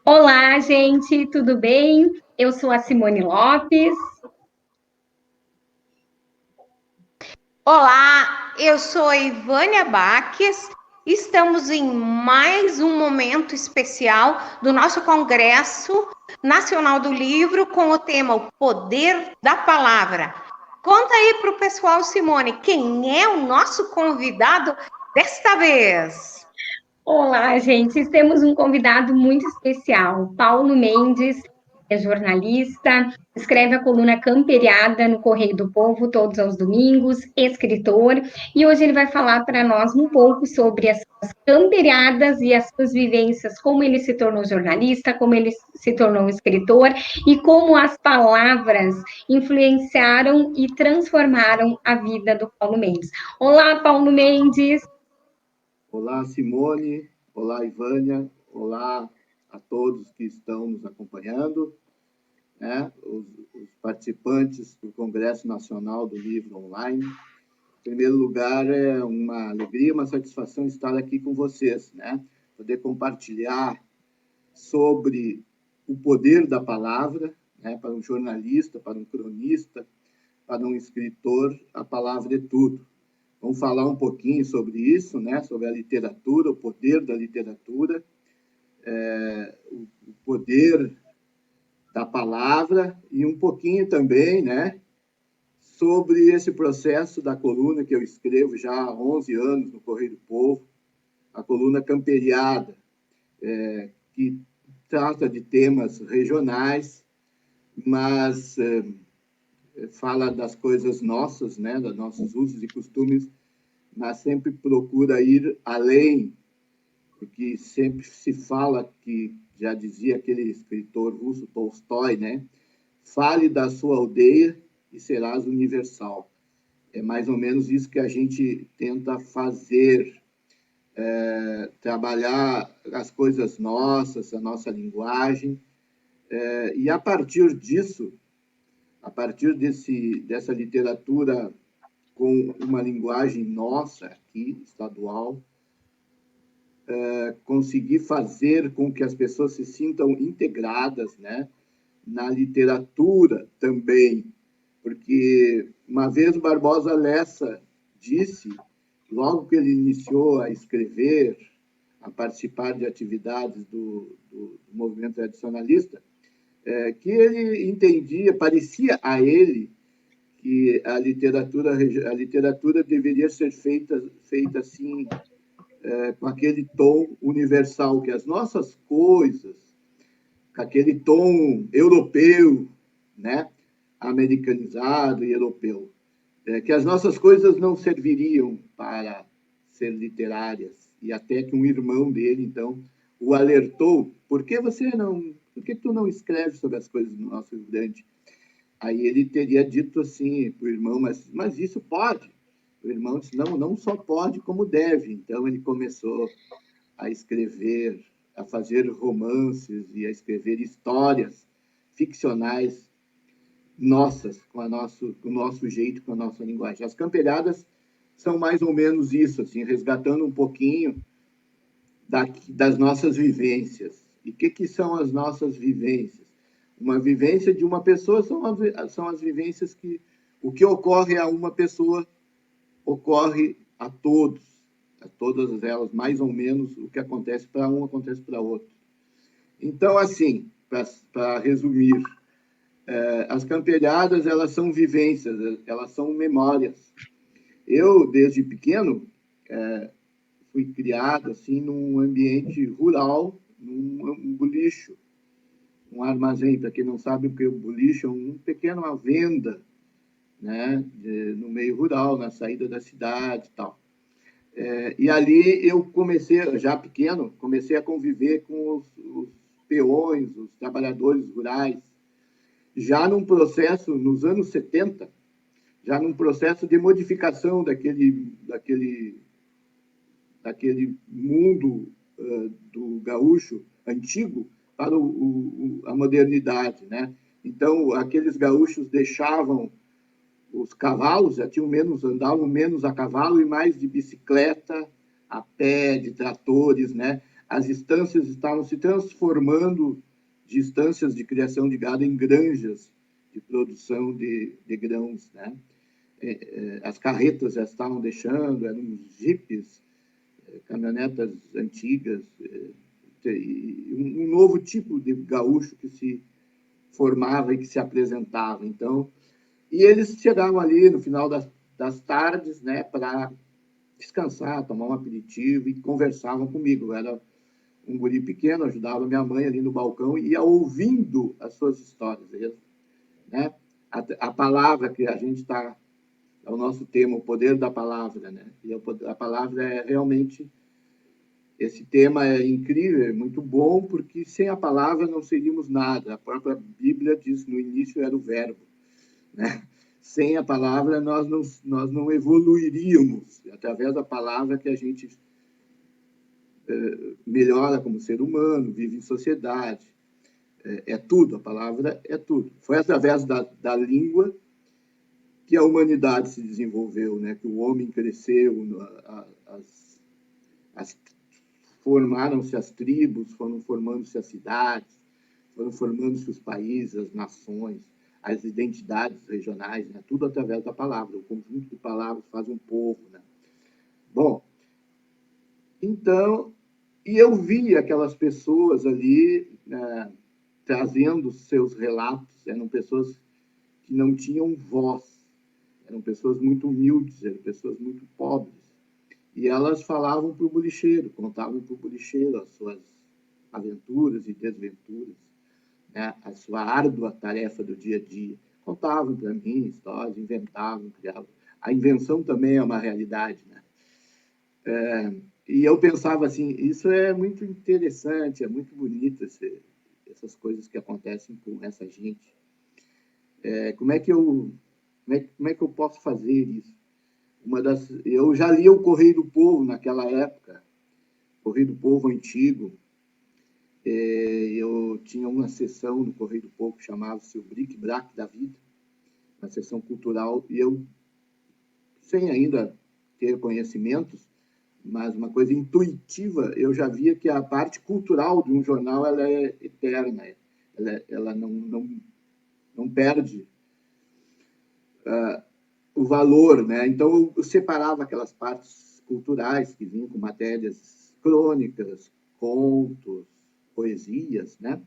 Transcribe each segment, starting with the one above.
Olá, gente, tudo bem? Eu sou a Simone Lopes. Olá, eu sou a Ivânia Baques. Estamos em mais um momento especial do nosso Congresso Nacional do Livro com o tema O Poder da Palavra. Conta aí para o pessoal, Simone, quem é o nosso convidado desta vez? Olá, gente, temos um convidado muito especial, Paulo Mendes, é jornalista, escreve a coluna Camperiada no Correio do Povo todos os domingos, escritor, e hoje ele vai falar para nós um pouco sobre as suas camperiadas e as suas vivências, como ele se tornou jornalista, como ele se tornou escritor e como as palavras influenciaram e transformaram a vida do Paulo Mendes. Olá, Paulo Mendes! Olá, Simone. Olá, Ivânia. Olá a todos que estão nos acompanhando, né? Os participantes do Congresso Nacional do Livro Online. Em primeiro lugar, é uma alegria, uma satisfação estar aqui com vocês, né? Poder compartilhar sobre o poder da palavra, né? Para um jornalista, para um cronista, para um escritor, a palavra é tudo. Vamos falar um pouquinho sobre isso, né? Sobre a literatura, o poder da literatura, o poder da palavra e um pouquinho também, né? Sobre esse processo da coluna que eu escrevo já há 11 anos no Correio do Povo, a coluna Camperiada, que trata de temas regionais, mas fala das coisas nossas, né? Dos nossos usos e costumes, mas sempre procura ir além, porque sempre se fala que, já dizia aquele escritor russo, Tolstói, né? Fale da sua aldeia e serás universal. É mais ou menos isso que a gente tenta fazer, trabalhar as coisas nossas, a nossa linguagem, e a partir disso, a partir dessa literatura com uma linguagem nossa aqui, estadual, conseguir fazer com que as pessoas se sintam integradas, né? Na literatura também, porque uma vez o Barbosa Lessa disse, logo que ele iniciou a escrever, a participar de atividades do movimento tradicionalista, que ele entendia, parecia a ele que a literatura deveria ser feita assim, com aquele tom universal, que as nossas coisas, com aquele tom europeu, né? Americanizado e europeu, que as nossas coisas não serviriam para ser literárias, e até que um irmão dele, então, o alertou, por que tu não escreve sobre as coisas do nosso Rio Grande? Aí ele teria dito assim para o irmão, mas isso pode. O irmão disse, não, não só pode, como deve. Então ele começou a escrever, a fazer romances e a escrever histórias ficcionais nossas, com o nosso jeito, com a nossa linguagem. As camperiadas são mais ou menos isso, assim, resgatando um pouquinho das nossas vivências. E o que são as nossas vivências? Uma vivência de uma pessoa são as vivências que o que ocorre a uma pessoa ocorre a todas elas, mais ou menos o que acontece para um acontece para outro. Então, assim, para resumir, as camperiadas, elas são vivências, elas são memórias. Eu, desde pequeno, fui criado assim num ambiente rural, num bolicho, um armazém. Para quem não sabe o que é o bolicho, é uma pequena venda, né, no meio rural, na saída da cidade e tal. E ali eu comecei, já pequeno, comecei a conviver com os peões, os trabalhadores rurais, já num processo, nos anos 70, já num processo de modificação daquele mundo do gaúcho antigo para a modernidade, né? Então, aqueles gaúchos deixavam os cavalos, já tinham menos, andavam menos a cavalo e mais de bicicleta, a pé, de tratores, né? as estâncias estavam se transformando de estâncias de criação de gado em granjas de produção de grãos, né? As carretas já estavam deixando, eram jipes, caminhonetas antigas, um novo tipo de gaúcho que se formava e que se apresentava. Então, e eles chegavam ali no final das tardes, né, para descansar, tomar um aperitivo e conversavam comigo. Eu era um guri pequeno, ajudava minha mãe ali no balcão e ia ouvindo as suas histórias, né? A palavra que a gente está, é o nosso tema, o poder da palavra, né? E a palavra é realmente, esse tema é incrível, é muito bom, porque sem a palavra não seríamos nada. A própria Bíblia diz, no início era o verbo, né? Sem a palavra nós não evoluiríamos. Através da palavra que a gente melhora como ser humano, vive em sociedade. É tudo, a palavra é tudo. Foi através da língua que a humanidade se desenvolveu, né? Que o homem cresceu, formaram-se as tribos, foram formando-se as cidades, foram formando-se os países, as nações, as identidades regionais, né? Tudo através da palavra. O conjunto de palavras faz um povo, né? Bom, então, e eu vi aquelas pessoas ali, né, trazendo seus relatos, eram pessoas que não tinham voz, eram pessoas muito humildes, eram pessoas muito pobres. E elas falavam para o bolicheiro, contavam para o bolicheiro as suas aventuras e desventuras, né? A sua árdua tarefa do dia a dia. Contavam para mim histórias, inventavam, criavam. A invenção também é uma realidade, né? E eu pensava assim, isso é muito interessante, é muito bonito essas coisas que acontecem com essa gente. Como é que eu posso fazer isso? Eu já li o Correio do Povo naquela época, Correio do Povo antigo. Eu tinha uma sessão no Correio do Povo que chamava-se o Bric-Brac da Vida, uma sessão cultural, e eu, sem ainda ter conhecimentos, mas uma coisa intuitiva, eu já via que a parte cultural de um jornal ela é eterna, ela não perde o valor, né? Então eu separava aquelas partes culturais que vinham com matérias crônicas, contos, poesias, né?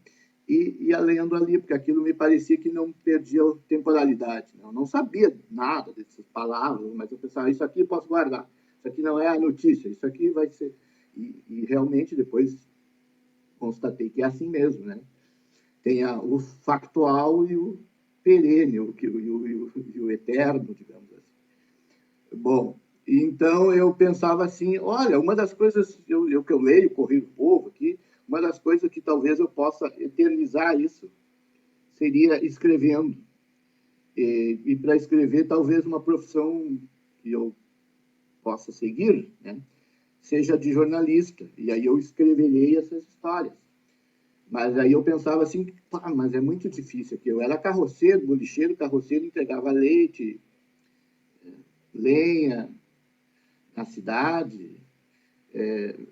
E ia lendo ali, porque aquilo me parecia que não perdia temporalidade. Né? Eu não sabia nada dessas palavras, mas eu pensava, isso aqui eu posso guardar, isso aqui não é a notícia, isso aqui vai ser... E realmente depois constatei que é assim mesmo, né? Tem o factual e o perene, o eterno, digamos assim. Bom, então eu pensava assim, olha, uma das coisas que eu leio, Correio do Povo aqui, uma das coisas que talvez eu possa eternizar isso seria escrevendo. E para escrever, talvez uma profissão que eu possa seguir, né, seja de jornalista. E aí eu escreverei essas histórias. Mas aí eu pensava assim, pá, mas é muito difícil aqui. Eu era carroceiro, bolicheiro, carroceiro, entregava leite, lenha na cidade,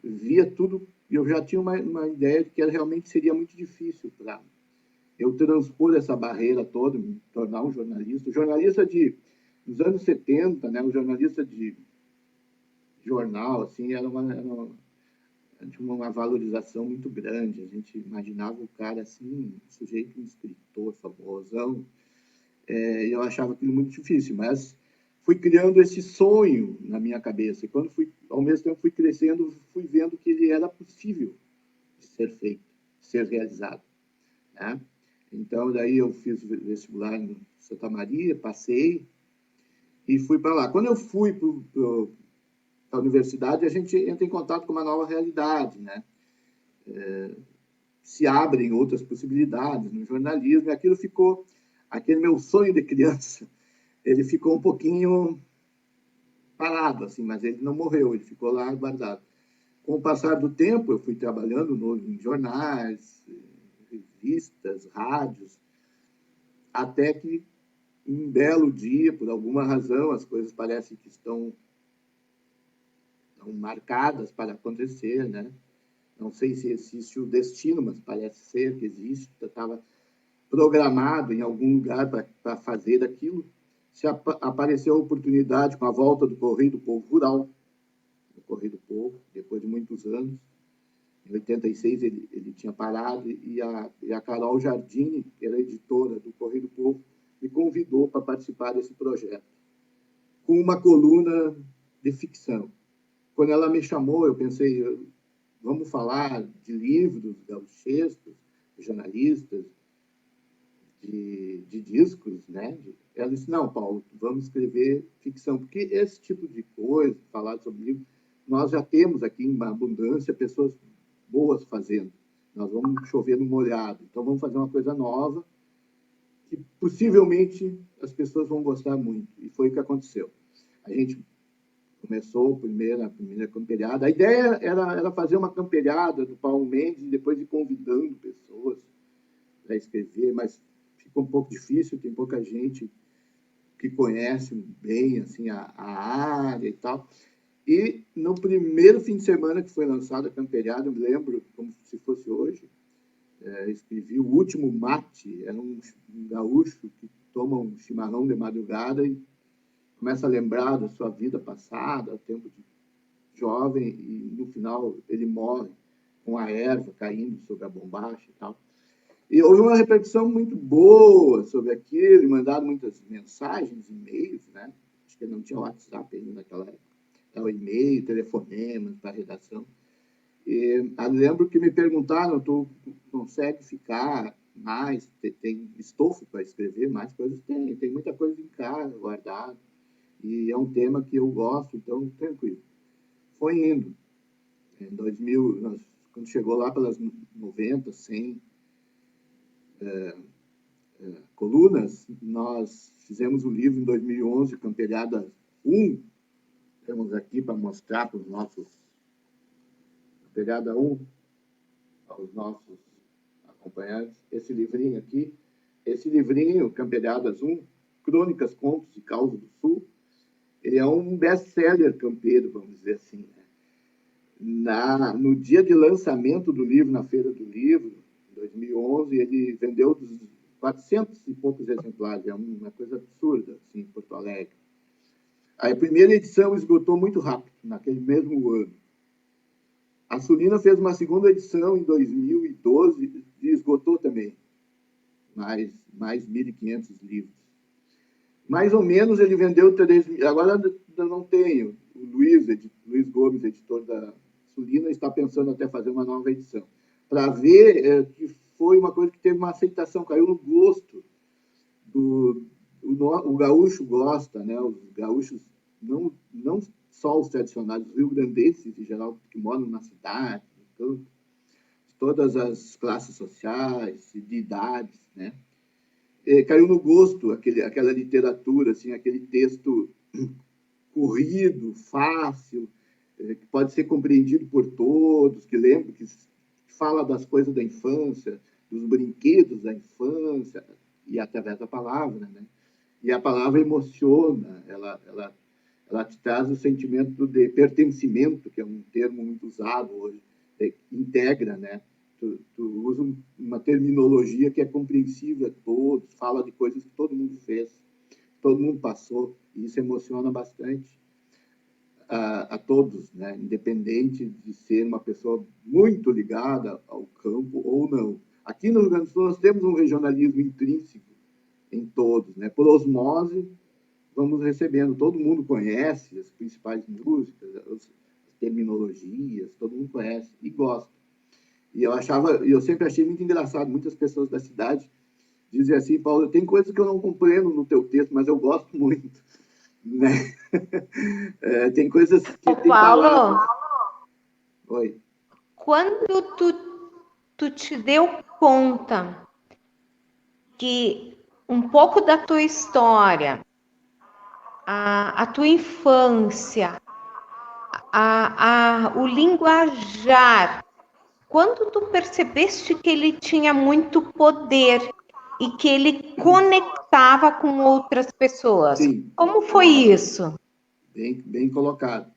via tudo. Eu já tinha uma ideia de que realmente seria muito difícil para eu transpor essa barreira toda, me tornar um jornalista. O jornalista dos anos 70, né, o jornalista de jornal, assim, tinha uma valorização muito grande. A gente imaginava o cara assim, um sujeito, um escritor famosão. Eu achava aquilo muito difícil, mas fui criando esse sonho na minha cabeça. E quando ao mesmo tempo fui crescendo, fui vendo que ele era possível de ser feito, de ser realizado, né? Então, daí eu fiz vestibular em Santa Maria, passei e fui para lá. Quando eu fui para a universidade, a gente entra em contato com uma nova realidade, né? Se abrem outras possibilidades no jornalismo, e aquele meu sonho de criança, ele ficou um pouquinho parado, assim, mas ele não morreu, ele ficou lá guardado. Com o passar do tempo, eu fui trabalhando em jornais, revistas, rádios, até que um belo dia, por alguma razão, as coisas parecem que estão marcadas para acontecer, né? não sei se existe o destino, mas parece ser que existe, estava programado em algum lugar para fazer aquilo. Apareceu a oportunidade com a volta do Correio do Povo Rural, do Correio do Povo, depois de muitos anos. Em 86 ele tinha parado e a Carol Giardini, que era editora do Correio do Povo, me convidou para participar desse projeto, com uma coluna de ficção. Quando ela me chamou, eu pensei, vamos falar de livros gauchescos, jornalistas, de discos, né? Ela disse, não, Paulo, vamos escrever ficção, porque esse tipo de coisa, falar sobre livro, nós já temos aqui em abundância pessoas boas fazendo. Nós vamos chover no molhado. Então, vamos fazer uma coisa nova que possivelmente as pessoas vão gostar muito. E foi o que aconteceu. A gente começou a primeira camperiada. A ideia era fazer uma camperiada do Paulo Mendes e depois ir convidando pessoas para escrever, mas ficou um pouco difícil, tem pouca gente que conhece bem assim, a área e tal. E no primeiro fim de semana que foi lançada a camperiada, eu me lembro como se fosse hoje, escrevi O Último Mate, era um gaúcho que toma um chimarrão de madrugada e começa a lembrar da sua vida passada, tempo de jovem, e no final ele morre com a erva caindo sobre a bombacha e tal. E houve uma repercussão muito boa sobre aquilo, mandaram muitas mensagens, e-mails, né? Acho que não tinha WhatsApp ainda naquela época. Então, e-mail, telefonemas para a redação. E lembro que me perguntaram, tu consegue ficar mais, tem estofo para escrever mais coisas? Tem muita coisa em casa, guardada. E é um tema que eu gosto, então, tranquilo. Foi indo. Em 2000, quando chegou lá pelas 90, 100 colunas, nós fizemos o livro em 2011, Camperiada 1. Temos aqui para mostrar para os nossos... Camperiada 1, aos nossos acompanhantes, esse livrinho aqui. Esse livrinho, Camperiadas 1, Crônicas, Contos e Causos do Sul, ele é um best-seller campeiro, vamos dizer assim. Né? No dia de lançamento do livro, na Feira do Livro, em 2011, ele vendeu 400 e poucos exemplares, é uma coisa absurda, assim, em Porto Alegre. A primeira edição esgotou muito rápido, naquele mesmo ano. A Sulina fez uma segunda edição em 2012 e esgotou também mais 1.500 livros. Mais ou menos ele vendeu 3.000. Agora eu não tenho. O Luiz Gomes, editor da Sulina, está pensando até fazer uma nova edição. Para ver que foi uma coisa que teve uma aceitação, caiu no gosto. O gaúcho gosta, né? Os gaúchos, não só os tradicionais, os rio-grandenses em geral, que moram na cidade, no campo, todas as classes sociais, de idades, né? Caiu no gosto aquela literatura, assim, aquele texto corrido, fácil, que pode ser compreendido por todos, que lembra, que fala das coisas da infância, dos brinquedos da infância, e através da palavra, né? E a palavra emociona, ela te traz o sentimento de pertencimento, que é um termo muito usado hoje, integra, né? Tu usa uma terminologia que é compreensível a todos, fala de coisas que todo mundo fez, todo mundo passou, e isso emociona bastante a todos, né? Independente de ser uma pessoa muito ligada ao campo ou não. Aqui no Rio Grande do Sul nós temos um regionalismo intrínseco em todos, né? Por osmose, vamos recebendo, todo mundo conhece as principais músicas, as terminologias, todo mundo conhece e gosta. E eu sempre achei muito engraçado, muitas pessoas da cidade dizem assim, Paulo, tem coisas que eu não compreendo no teu texto, mas eu gosto muito, né? Tem coisas que tem Paulo, palavras. Oi. Quando tu te deu conta que um pouco da tua história, a tua infância, o linguajar, quando tu percebeste que ele tinha muito poder e que ele conectava com outras pessoas, Sim. como foi isso? Bem colocado.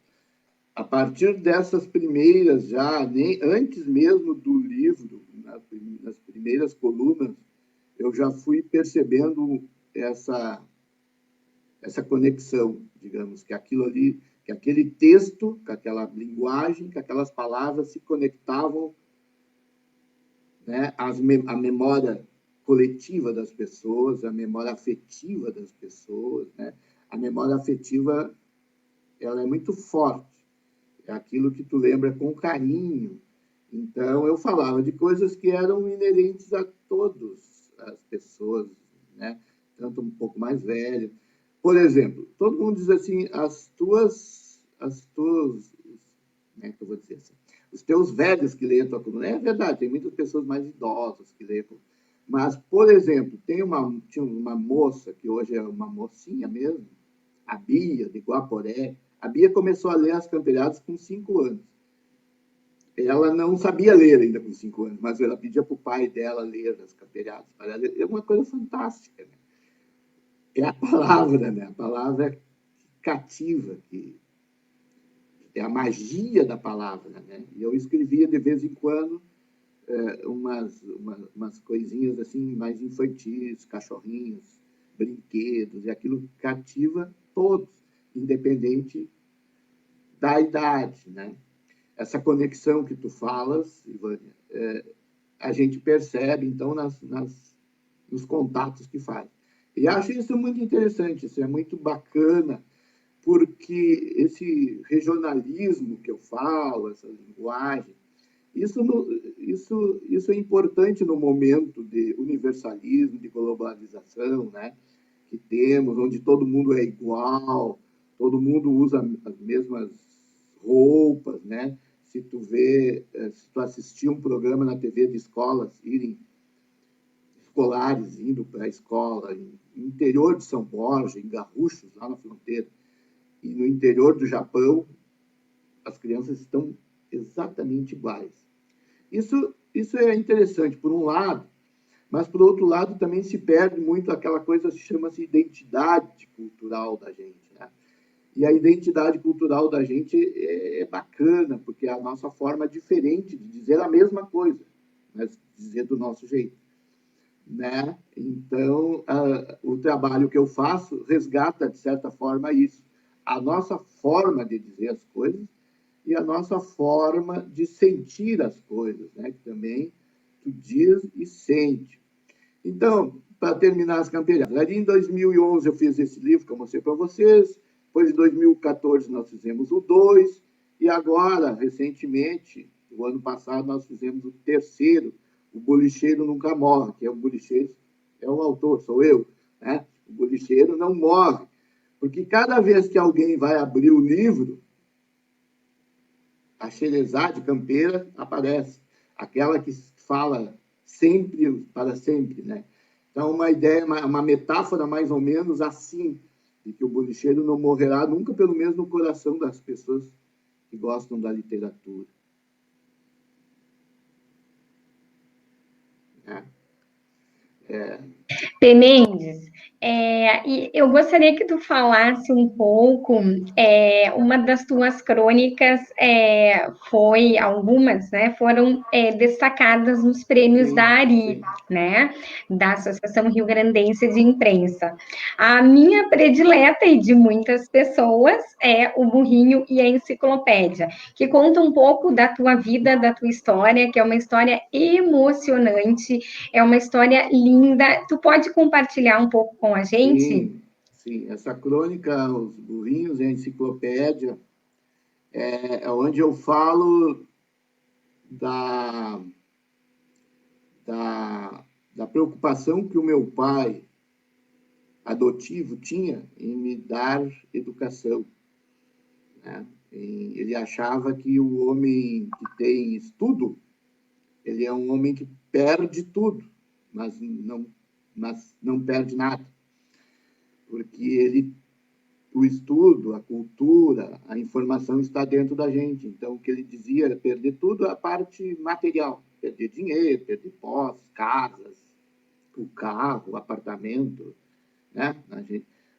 a partir dessas primeiras, já nem antes mesmo do livro, nas primeiras colunas, eu já fui percebendo essa conexão, digamos, que aquilo ali, que aquele texto, com aquela linguagem, que aquelas palavras se conectavam, né, à memória coletiva das pessoas, à memória afetiva das pessoas, né? A memória afetiva, ela é muito forte. É aquilo que tu lembra com carinho. Então, eu falava de coisas que eram inerentes a todas as pessoas, né? Tanto um pouco mais velho. Por exemplo, todo mundo diz assim, como é que eu vou dizer assim? Os teus velhos que leem a tua coluna. É verdade, tem muitas pessoas mais idosas que leem. Mas, por exemplo, tinha uma moça, que hoje é uma mocinha mesmo, a Bia, de Guaporé. A Bia começou a ler as Camperiadas com 5 anos. Ela não sabia ler ainda com 5 anos, mas ela pedia para o pai dela ler as Camperiadas. É uma coisa fantástica, né? É a palavra, né? A palavra cativa, que é a magia da palavra, né? E eu escrevia de vez em quando umas coisinhas assim mais infantis, cachorrinhos, brinquedos, e aquilo cativa todos, independente da idade, né? Essa conexão que tu falas, Ivânia, a gente percebe, então, nos contatos que faz. E acho isso muito interessante, isso é muito bacana, porque esse regionalismo que eu falo, essa linguagem, isso é importante no momento de universalismo, de globalização, né? Que temos, onde todo mundo é igual, todo mundo usa as mesmas roupas, né? Se tu assistir um programa na TV de escolares indo para a escola, no interior de São Borja, em Garruchos, lá na fronteira, e no interior do Japão, as crianças estão exatamente iguais. Isso é interessante, por um lado, mas, por outro lado, também se perde muito aquela coisa que chama-se identidade cultural da gente, né? E a identidade cultural da gente é bacana, porque é a nossa forma diferente de dizer a mesma coisa, mas dizer do nosso jeito, né? Então, o trabalho que eu faço resgata, de certa forma, isso. A nossa forma de dizer as coisas e a nossa forma de sentir as coisas, né? Que também tu diz e sente. Então, para terminar as camperiadas, ali em 2011 eu fiz esse livro que eu mostrei para vocês, depois em 2014 nós fizemos o 2, e agora, recentemente, o ano passado, nós fizemos o terceiro, O Bolicheiro Nunca Morre, que é o bolicheiro, é o autor, sou eu, né? O bolicheiro não morre, porque cada vez que alguém vai abrir o livro, a Xerezade campeira aparece, aquela que fala sempre para sempre, né? Então, uma ideia, uma metáfora mais ou menos assim, de que o bolicheiro não morrerá nunca, pelo menos no coração das pessoas que gostam da literatura. Né? P. Mendes, e eu gostaria que tu falasse um pouco, uma das tuas crônicas foi, algumas, né, foram destacadas nos prêmios Sim, da ARI, sim. né, da Associação Rio Grandense de Imprensa. A minha predileta e de muitas pessoas é o Burrinho e a Enciclopédia, que conta um pouco da tua vida, da tua história, que é uma história emocionante, é uma história linda. Tu pode compartilhar um pouco com a gente? Sim, sim. Essa crônica, Os Burrinhos e a Enciclopédia, é onde eu falo da, da preocupação que o meu pai adotivo tinha em me dar educação, né? Ele achava que o homem que tem estudo, ele é um homem que perde tudo, mas não perde nada, porque o estudo, a cultura, a informação está dentro da gente. Então, o que ele dizia era perder tudo a parte material, perder dinheiro, perder posses, casas, o carro, o apartamento, né?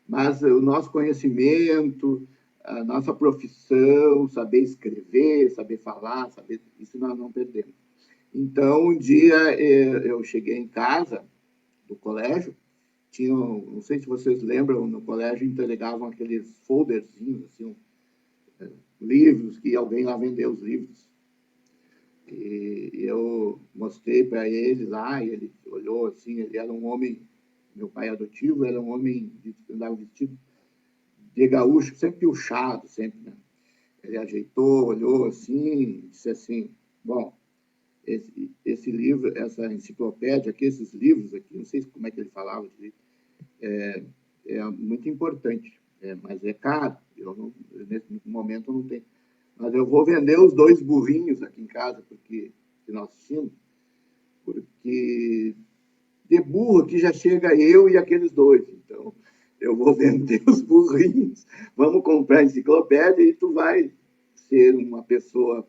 Mas o nosso conhecimento, a nossa profissão, saber escrever, saber falar, isso nós não perdemos. Então, um dia eu cheguei em casa do colégio, não sei se vocês lembram, no colégio entregavam aqueles folderzinhos, assim, livros, que alguém lá vendeu os livros. E eu mostrei para ele lá, e ele olhou assim, ele era um homem, meu pai adotivo, era um homem que andava vestido de gaúcho, sempre piochado, sempre, né? Ele ajeitou, olhou assim, disse assim, bom, esse livro, essa enciclopédia aqui, esses livros aqui, não sei como é que ele falava, é muito importante, mas é caro. Nesse momento eu não tenho. Mas eu vou vender os 2 burrinhos aqui em casa, que nós tínhamos, porque de burro aqui já chega eu e aqueles 2. Então, eu vou vender os burrinhos, vamos comprar a enciclopédia e tu vai ser uma pessoa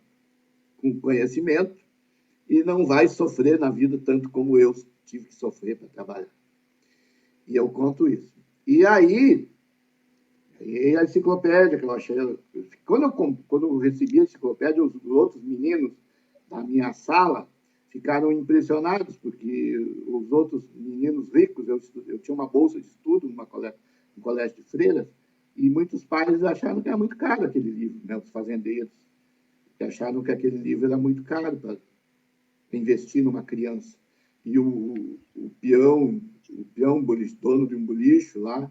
com conhecimento e não vai sofrer na vida tanto como eu tive que sofrer para trabalhar. E eu conto isso. E aí, a enciclopédia que eu achei... Quando eu recebi a enciclopédia, os outros meninos da minha sala ficaram impressionados, porque os outros meninos ricos, eu tinha uma bolsa de estudo num colégio de freiras, e muitos pais acharam que era muito caro aquele livro, né, os fazendeiros, que acharam que aquele livro era muito caro para investir numa criança. E o peão, dono de um bolicho lá,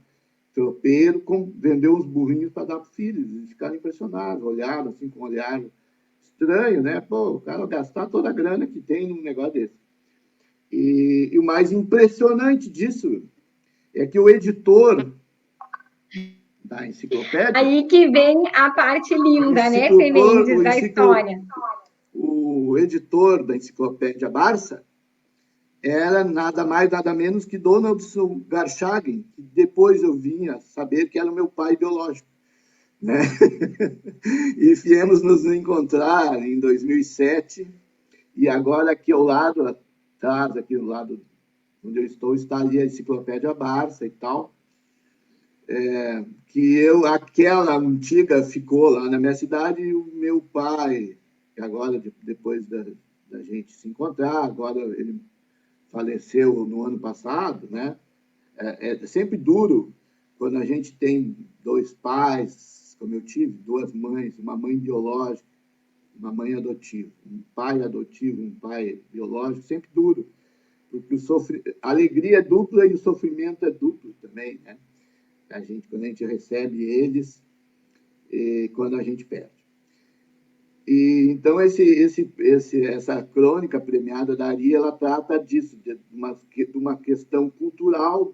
tropeiro, vendeu os burrinhos para dar para os filhos. Eles ficaram impressionados, olharam assim com um olhar estranho, né? Pô, o cara gastar toda a grana que tem num negócio desse. E o mais impressionante disso é que o editor da enciclopédia... Aí que vem a parte linda, né, Fê Mendes, da história. O editor da enciclopédia Barça era nada mais, nada menos que Donaldson Garchagen, que depois eu vim a saber que era o meu pai biológico, né? E viemos nos encontrar em 2007, e agora aqui ao lado, atrás, aqui do lado onde eu estou, está ali a enciclopédia Barça e tal, aquela antiga ficou lá na minha cidade, e o meu pai, que agora, depois da gente se encontrar, agora ele faleceu no ano passado, né? É sempre duro quando a gente tem 2 pais, como eu tive, 2 mães, uma mãe biológica, uma mãe adotiva, um pai adotivo, um pai biológico, sempre duro, porque a alegria é dupla e o sofrimento é duplo também, né? Quando a gente recebe eles e quando a gente perde. E, então, essa crônica premiada da Ari, ela trata disso, de uma questão cultural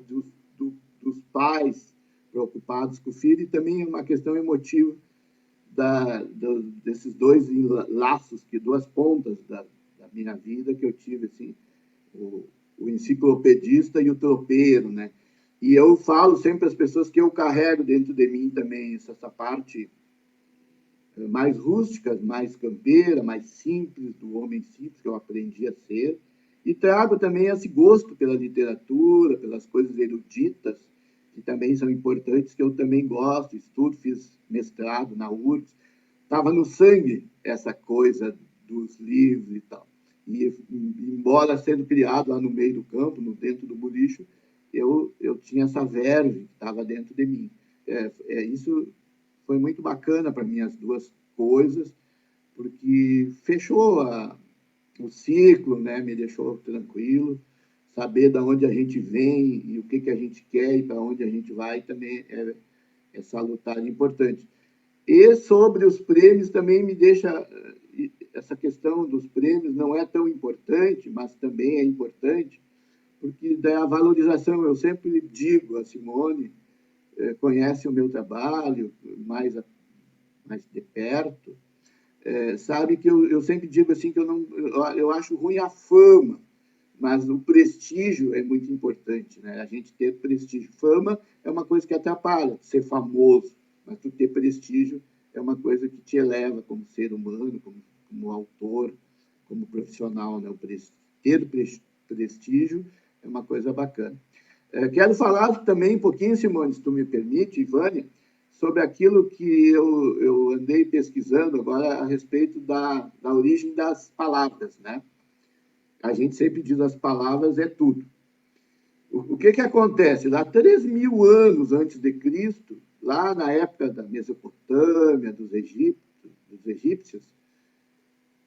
dos pais preocupados com o filho, e também uma questão emotiva desses 2 laços, 2 pontas da minha vida que eu tive, assim, o enciclopedista e o tropeiro, né? E eu falo sempre às pessoas que eu carrego dentro de mim também essa parte mais rústica, mais campeira, mais simples, do homem simples que eu aprendi a ser, e trago também esse gosto pela literatura, pelas coisas eruditas, que também são importantes, que eu também gosto, estudo, fiz mestrado na URGS, estava no sangue essa coisa dos livros e tal. E, embora sendo criado lá no meio do campo, dentro do bolicho, eu tinha essa verve que estava dentro de mim. Isso foi muito bacana para mim, as 2 coisas, porque fechou o ciclo, né? Me deixou tranquilo. Saber de onde a gente vem e o que a gente quer e para onde a gente vai também é salutar e importante. E sobre os prêmios também me deixa... Essa questão dos prêmios não é tão importante, mas também é importante, porque da valorização, eu sempre digo, a Simone conhece o meu trabalho mais de perto, sabe que eu sempre digo assim que eu acho ruim a fama, mas o prestígio é muito importante, né? A gente ter prestígio. Fama é uma coisa que atrapalha, ser famoso, mas tu ter prestígio é uma coisa que te eleva como ser humano, como autor, como profissional, né? Ter prestígio é uma coisa bacana. Quero falar também um pouquinho, Simone, se tu me permite, Ivânia, sobre aquilo que eu andei pesquisando agora a respeito da origem das palavras, né? A gente sempre diz as palavras é tudo. O que acontece? Lá 3.000 anos antes de Cristo, lá na época da Mesopotâmia, dos egípcios,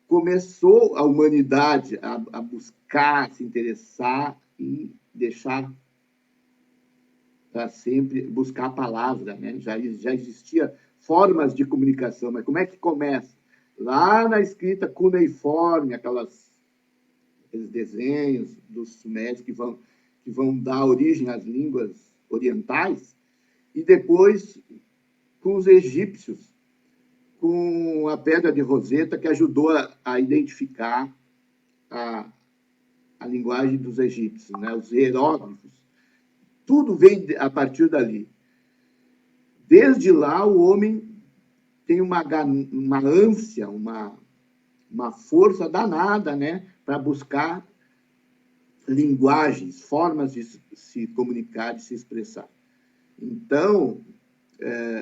começou a humanidade a buscar, se interessar e deixar para sempre, buscar a palavra, né? Já existia formas de comunicação, mas como é que começa? Lá na escrita cuneiforme, aqueles desenhos dos sumérios que vão dar origem às línguas orientais, e depois com os egípcios, com a pedra de Roseta, que ajudou a identificar a linguagem dos egípcios, né? Os hieróglifos. Tudo vem a partir dali. Desde lá, o homem tem uma ânsia, uma força danada, né? Para buscar linguagens, formas de se comunicar, de se expressar. Então,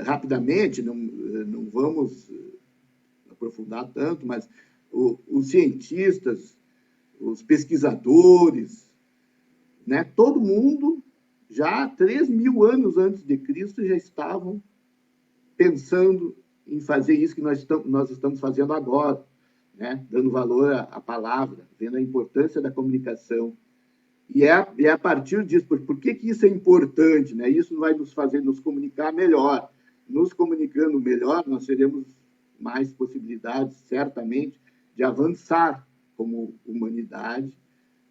rapidamente, não vamos aprofundar tanto, mas os cientistas, os pesquisadores, né, todo mundo, já 3.000 anos antes de Cristo, já estavam pensando em fazer isso que nós estamos fazendo agora, né, dando valor à palavra, vendo a importância da comunicação. E é a partir disso, por que isso é importante? Né? Isso vai nos fazer nos comunicar melhor. Nos comunicando melhor, nós teremos mais possibilidades, certamente, de avançar como humanidade,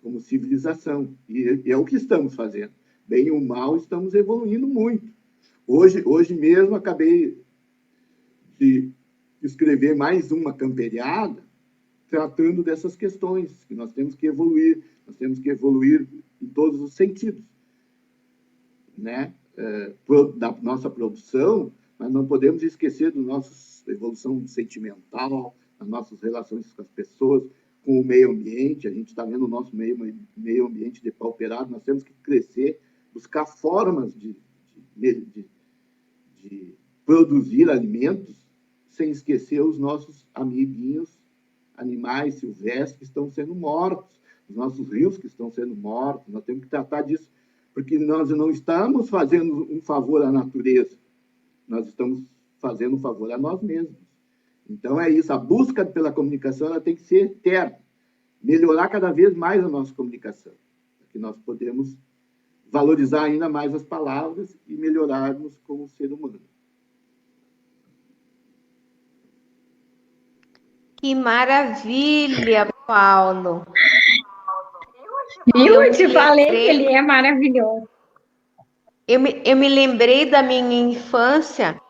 como civilização. E é o que estamos fazendo. Bem ou mal, estamos evoluindo muito. Hoje mesmo, acabei de escrever mais uma camperiada tratando dessas questões, que nós temos que evoluir em todos os sentidos, né? Da nossa produção, mas não podemos esquecer da nossa evolução sentimental, das nossas relações com as pessoas, com o meio ambiente. A gente está vendo o nosso meio ambiente depauperado, nós temos que crescer, buscar formas de produzir alimentos, sem esquecer os nossos amiguinhos animais silvestres que estão sendo mortos, os nossos rios que estão sendo mortos. Nós temos que tratar disso, porque nós não estamos fazendo um favor à natureza, nós estamos fazendo um favor a nós mesmos. Então, é isso, a busca pela comunicação ela tem que ser eterna, melhorar cada vez mais a nossa comunicação, para que nós podemos valorizar ainda mais as palavras e melhorarmos como ser humano. Que maravilha, Paulo! Eu te falei que ele é maravilhoso. Eu me lembrei da minha infância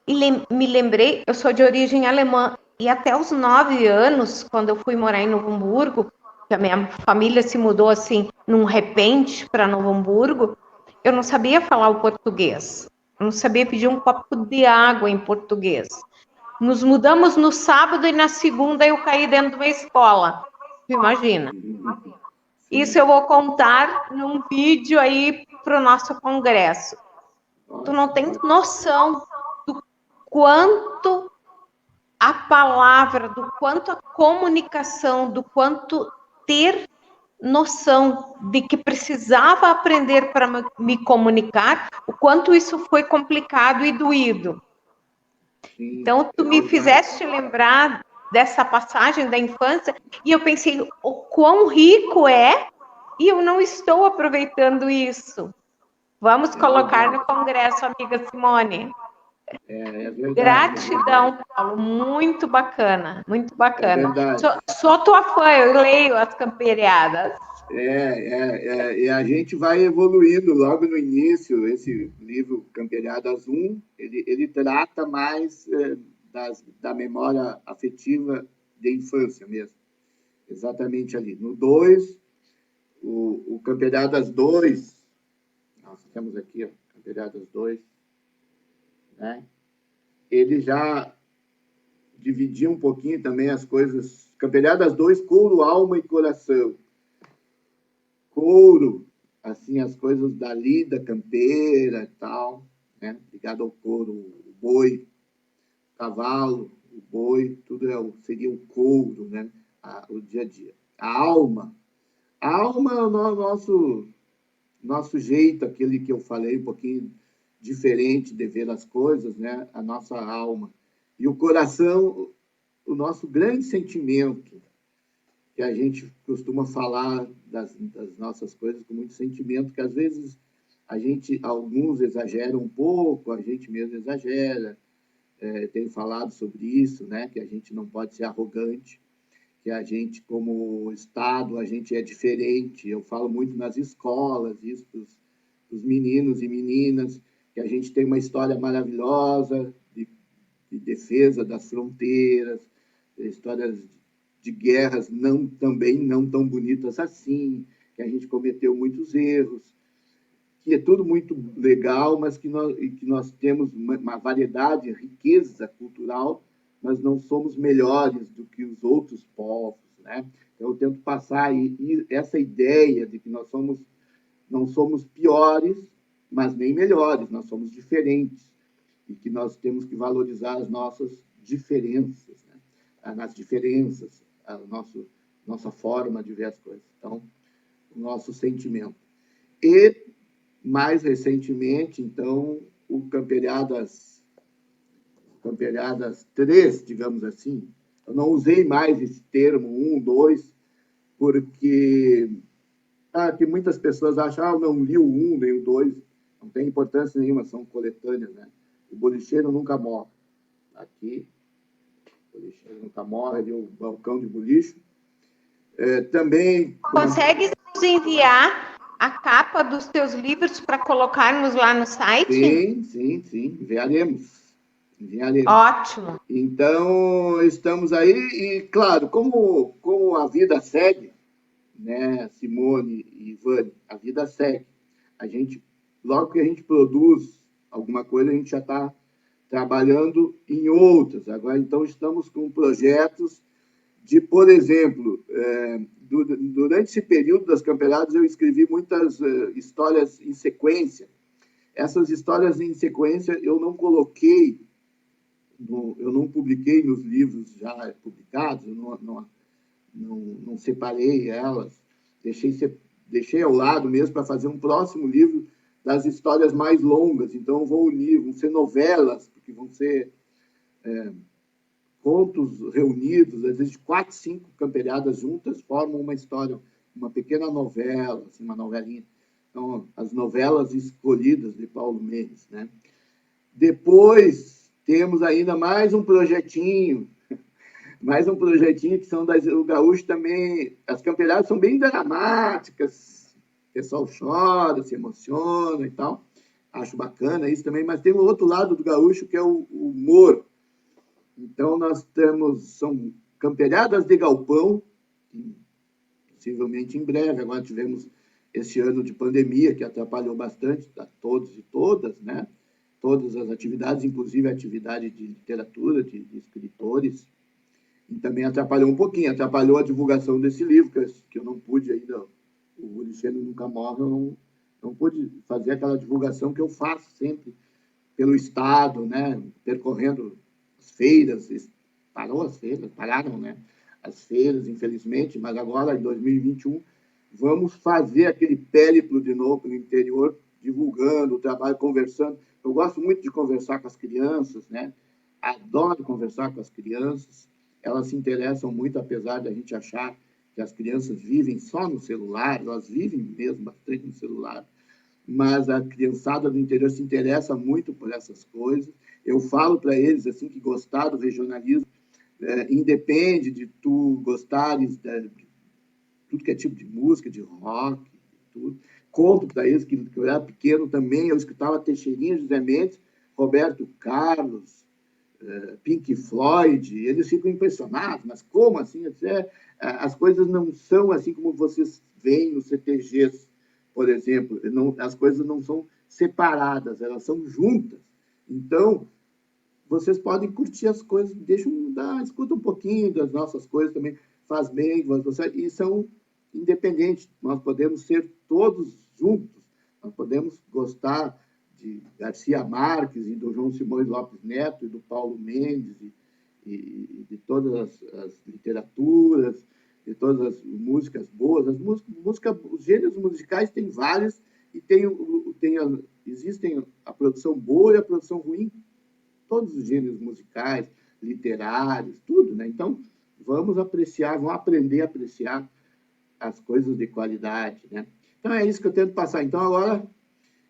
e me lembrei, eu sou de origem alemã, e até os 9 anos, quando eu fui morar em Novo Hamburgo, que a minha família se mudou assim, num repente para Novo Hamburgo, eu não sabia falar o português, eu não sabia pedir um copo de água em português. Nos mudamos no sábado e na segunda eu caí dentro de uma escola. Imagina. Isso eu vou contar num vídeo aí para o nosso congresso. Tu não tem noção do quanto a palavra, do quanto a comunicação, do quanto ter noção de que precisava aprender para me comunicar, o quanto isso foi complicado e doído. Então, tu me fizeste lembrar dessa passagem da infância e eu pensei o quão rico é e eu não estou aproveitando isso. Vamos colocar no congresso, amiga Simone. Gratidão, Paulo. Muito bacana, muito bacana. Sou tua fã, eu leio as camperiadas. E a gente vai evoluindo logo no início. Esse livro Camperiadas 1, ele trata mais da memória afetiva de infância mesmo. Exatamente ali. No 2, o Camperiadas 2, nós temos aqui, ó, Camperiadas 2, né? Ele já dividia um pouquinho também as coisas. Camperiadas 2, couro, alma e coração. Couro, assim, as coisas da lida campeira e tal, né? Ligado ao couro boi, cavalo, o boi, tudo seria o couro, né? O dia a dia. A alma é o nosso jeito, aquele que eu falei, um pouquinho diferente de ver as coisas, né? A nossa alma. E o coração, o nosso grande sentimento, que a gente costuma falar das nossas coisas com muito sentimento, que às vezes alguns exageram um pouco, a gente mesmo exagera. Tenho falado sobre isso, né? Que a gente não pode ser arrogante, que a gente, como Estado, a gente é diferente. Eu falo muito nas escolas, isso para os meninos e meninas, que a gente tem uma história maravilhosa de defesa das fronteiras, histórias de guerras também não tão bonitas assim, que a gente cometeu muitos erros, que é tudo muito legal, mas que nós temos uma variedade, riqueza cultural, mas não somos melhores do que os outros povos, né? Então, eu tento passar essa ideia de que não somos piores, mas nem melhores, nós somos diferentes e que nós temos que valorizar as nossas diferenças, né? Nas diferenças, nossa forma de ver as coisas. Então, o nosso sentimento. E, mais recentemente, então, o Camperiadas 3, digamos assim. Eu não usei mais esse termo 1, 2, porque que muitas pessoas acham, não li o 1 nem o 2, não tem importância nenhuma, são coletâneas, né? O bolicheiro nunca morre. Aqui, o bolicheiro nunca morre, ali o balcão de bolicho. Também... Consegue nos enviar a capa dos teus livros para colocarmos lá no site? Sim, enviaremos. Ótimo. Então, estamos aí e, claro, como a vida segue, né, Simone e Ivane, a vida segue. Logo que a gente produz alguma coisa, a gente já está trabalhando em outras. Agora, então, estamos com projetos de, por exemplo, durante esse período das campeonatos, eu escrevi muitas histórias em sequência. Essas histórias em sequência eu não publiquei nos livros já publicados, eu não separei elas, deixei ao lado mesmo para fazer um próximo livro das histórias mais longas. Então, vão ser novelas, porque vão ser contos reunidos, às vezes 4, 5 camperiadas juntas formam uma história, uma pequena novela, assim, uma novelinha. Então, as novelas escolhidas de Paulo Mendes, né? Depois, temos ainda mais um projetinho que são o gaúcho também. As camperiadas são bem dramáticas, o pessoal chora, se emociona e tal. Acho bacana isso também, mas tem o outro lado do gaúcho, que é o humor. Então, são camperiadas de galpão, possivelmente em breve. Agora tivemos esse ano de pandemia, que atrapalhou bastante a todos e todas, né? Todas as atividades, inclusive a atividade de literatura, de escritores. E também atrapalhou a divulgação desse livro, que eu não pude ainda, o Bolicheiro Nunca Morre, eu não pude fazer aquela divulgação que eu faço sempre pelo Estado, né? Percorrendo as feiras, pararam, né? As feiras, infelizmente, mas agora, em 2021, vamos fazer aquele périplo de novo no interior, divulgando o trabalho, conversando. Eu gosto muito de conversar com as crianças, né? Adoro conversar com as crianças. Elas se interessam muito, apesar da gente achar que as crianças vivem só no celular, elas vivem mesmo bastante no celular, mas a criançada do interior se interessa muito por essas coisas. Eu falo para eles assim que gostar do regionalismo independe de tu gostares de tudo que é tipo de música, de rock, tudo. Conto para eles que eu era pequeno também, eu escutava Teixeirinha, José Mendes, Roberto Carlos, Pink Floyd, eles ficam impressionados, mas como assim? As coisas não são assim como vocês veem nos CTGs, por exemplo, as coisas não são separadas, elas são juntas. Então, vocês podem curtir as coisas, escuta um pouquinho das nossas coisas também, faz bem, e são independentes, nós podemos ser todos juntos, nós podemos gostar de Garcia Marques e do João Simões Lopes Neto e do Paulo Mendes e de todas as literaturas, de todas as músicas boas. Os gêneros musicais têm vários e existem a produção boa e a produção ruim, todos os gêneros musicais, literários, tudo, né? Então, vamos aprender a apreciar as coisas de qualidade, né? Então, é isso que eu tento passar. Então, agora,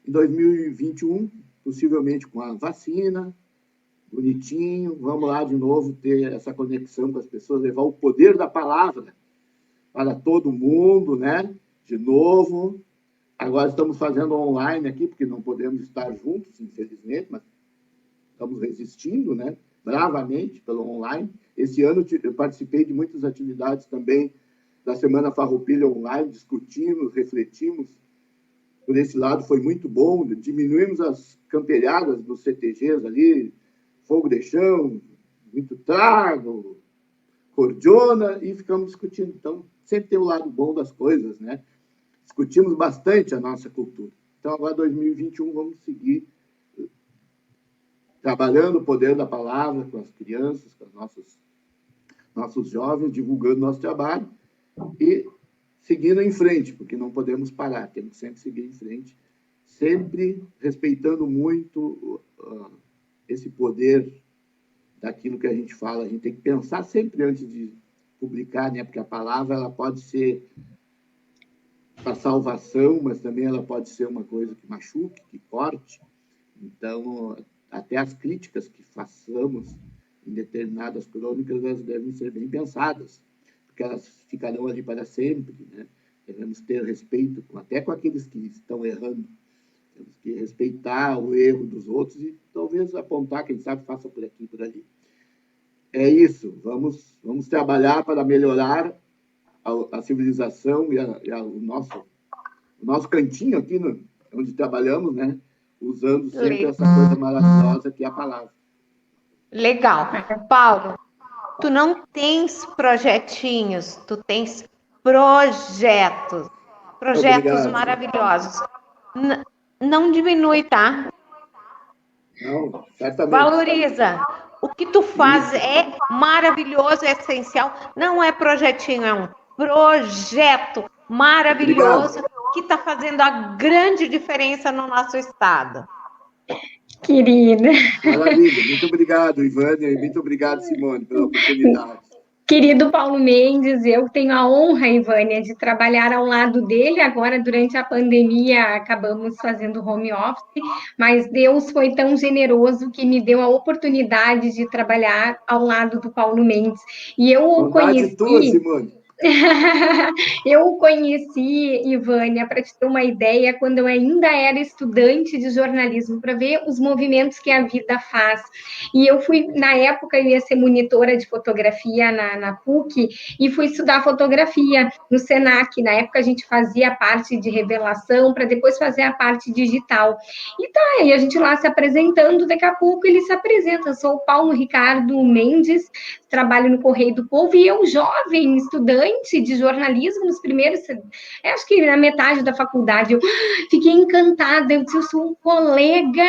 em 2021, possivelmente com a vacina, bonitinho, vamos lá de novo ter essa conexão com as pessoas, levar o poder da palavra para todo mundo, né? De novo. Agora estamos fazendo online aqui, porque não podemos estar juntos, infelizmente, mas estamos resistindo, né? Bravamente pelo online. Esse ano eu participei de muitas atividades também da Semana Farroupilha online, discutimos, refletimos. Por esse lado foi muito bom, diminuímos as camperiadas dos CTGs ali, fogo de chão, muito trago, cordiona, e ficamos discutindo. Então, sempre tem o lado bom das coisas, né? Discutimos bastante a nossa cultura. Então, agora, 2021, vamos seguir trabalhando o poder da palavra com as crianças, com os nossos jovens, divulgando nosso trabalho e seguindo em frente, porque não podemos parar, temos que sempre seguir em frente, sempre respeitando muito esse poder daquilo que a gente fala. A gente tem que pensar sempre antes de publicar, né? Porque a palavra ela pode ser para salvação, mas também ela pode ser uma coisa que machuque, que corte. Então, até as críticas que façamos em determinadas crônicas, elas devem ser bem pensadas, porque elas ficarão ali para sempre, né? Devemos ter respeito até com aqueles que estão errando. Temos que respeitar o erro dos outros e talvez apontar, quem sabe, faça por aqui, por ali. É isso, vamos trabalhar para melhorar a civilização e o nosso cantinho aqui, onde trabalhamos, né? Usando sempre essa coisa maravilhosa que é a palavra. Legal. Paulo, tu não tens projetinhos, tu tens projetos. Projetos Obrigado. Maravilhosos. Não diminui, tá? Não, certamente. Valoriza. O que tu faz é maravilhoso, é essencial. Não é projetinho, é um projeto maravilhoso. Obrigado. Que está fazendo a grande diferença no nosso estado. Querida. Maravilha. Muito obrigado, Ivânia, e muito obrigado, Simone, pela oportunidade. Querido Paulo Mendes, eu tenho a honra, Ivânia, de trabalhar ao lado dele. Agora, durante a pandemia, acabamos fazendo home office, mas Deus foi tão generoso que me deu a oportunidade de trabalhar ao lado do Paulo Mendes. E eu o conheci... tua, Simone. Eu o conheci, Ivânia, para te ter uma ideia, quando eu ainda era estudante de jornalismo, para ver os movimentos que a vida faz. E eu fui, na época, eu ia ser monitora de fotografia na PUC, e fui estudar fotografia no SENAC. Na época, a gente fazia a parte de revelação, para depois fazer a parte digital. E a gente lá se apresentando, daqui a pouco ele se apresenta. Eu sou o Paulo Ricardo Mendes, trabalho no Correio do Povo, e eu, jovem, estudante de jornalismo, nos primeiros, acho que na metade da faculdade, eu fiquei encantada. Eu disse, eu sou um colega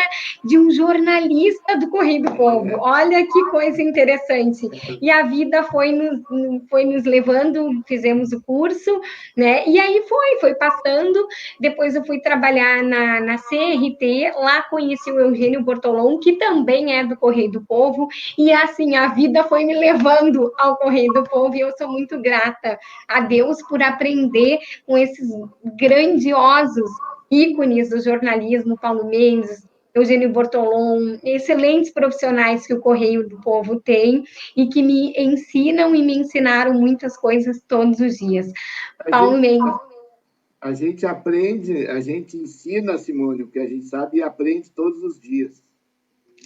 de um jornalista do Correio do Povo. Olha que coisa interessante. E a vida foi nos levando, fizemos o curso, né? E aí foi passando. Depois eu fui trabalhar na CRT, lá conheci o Eugênio Bortolom, que também é do Correio do Povo, e assim, a vida foi me levando ao Correio do Povo, e eu sou muito grata a Deus por aprender com esses grandiosos ícones do jornalismo, Paulo Mendes, Eugênio Bortolom, excelentes profissionais que o Correio do Povo tem e que me ensinam e me ensinaram muitas coisas todos os dias. Paulo Mendes. A gente aprende, a gente ensina, Simone, o que a gente sabe e aprende todos os dias.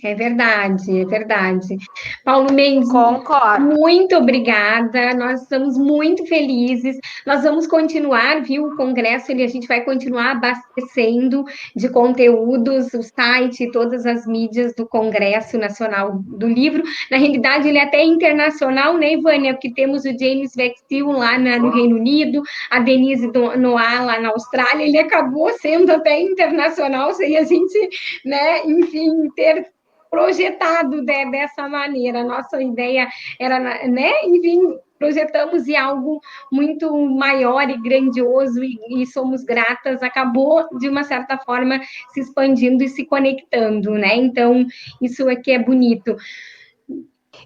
É verdade, é verdade. Paulo Mendes, Concordo. muito obrigada. Nós estamos muito felizes. Nós vamos continuar, viu? O congresso, a gente vai continuar abastecendo de conteúdos o site, todas as mídias do Congresso Nacional do Livro. Na realidade, ele é até internacional, né, Ivânia? Porque temos o James Vexil lá no Reino Unido, a Denise Noah lá na Austrália. Ele acabou sendo até internacional, sem a gente, né, enfim, ter projetado, né, dessa maneira. A nossa ideia era, né, enfim, projetamos em algo muito maior e grandioso e somos gratas, acabou, de uma certa forma, se expandindo e se conectando, né? Então, isso aqui é bonito.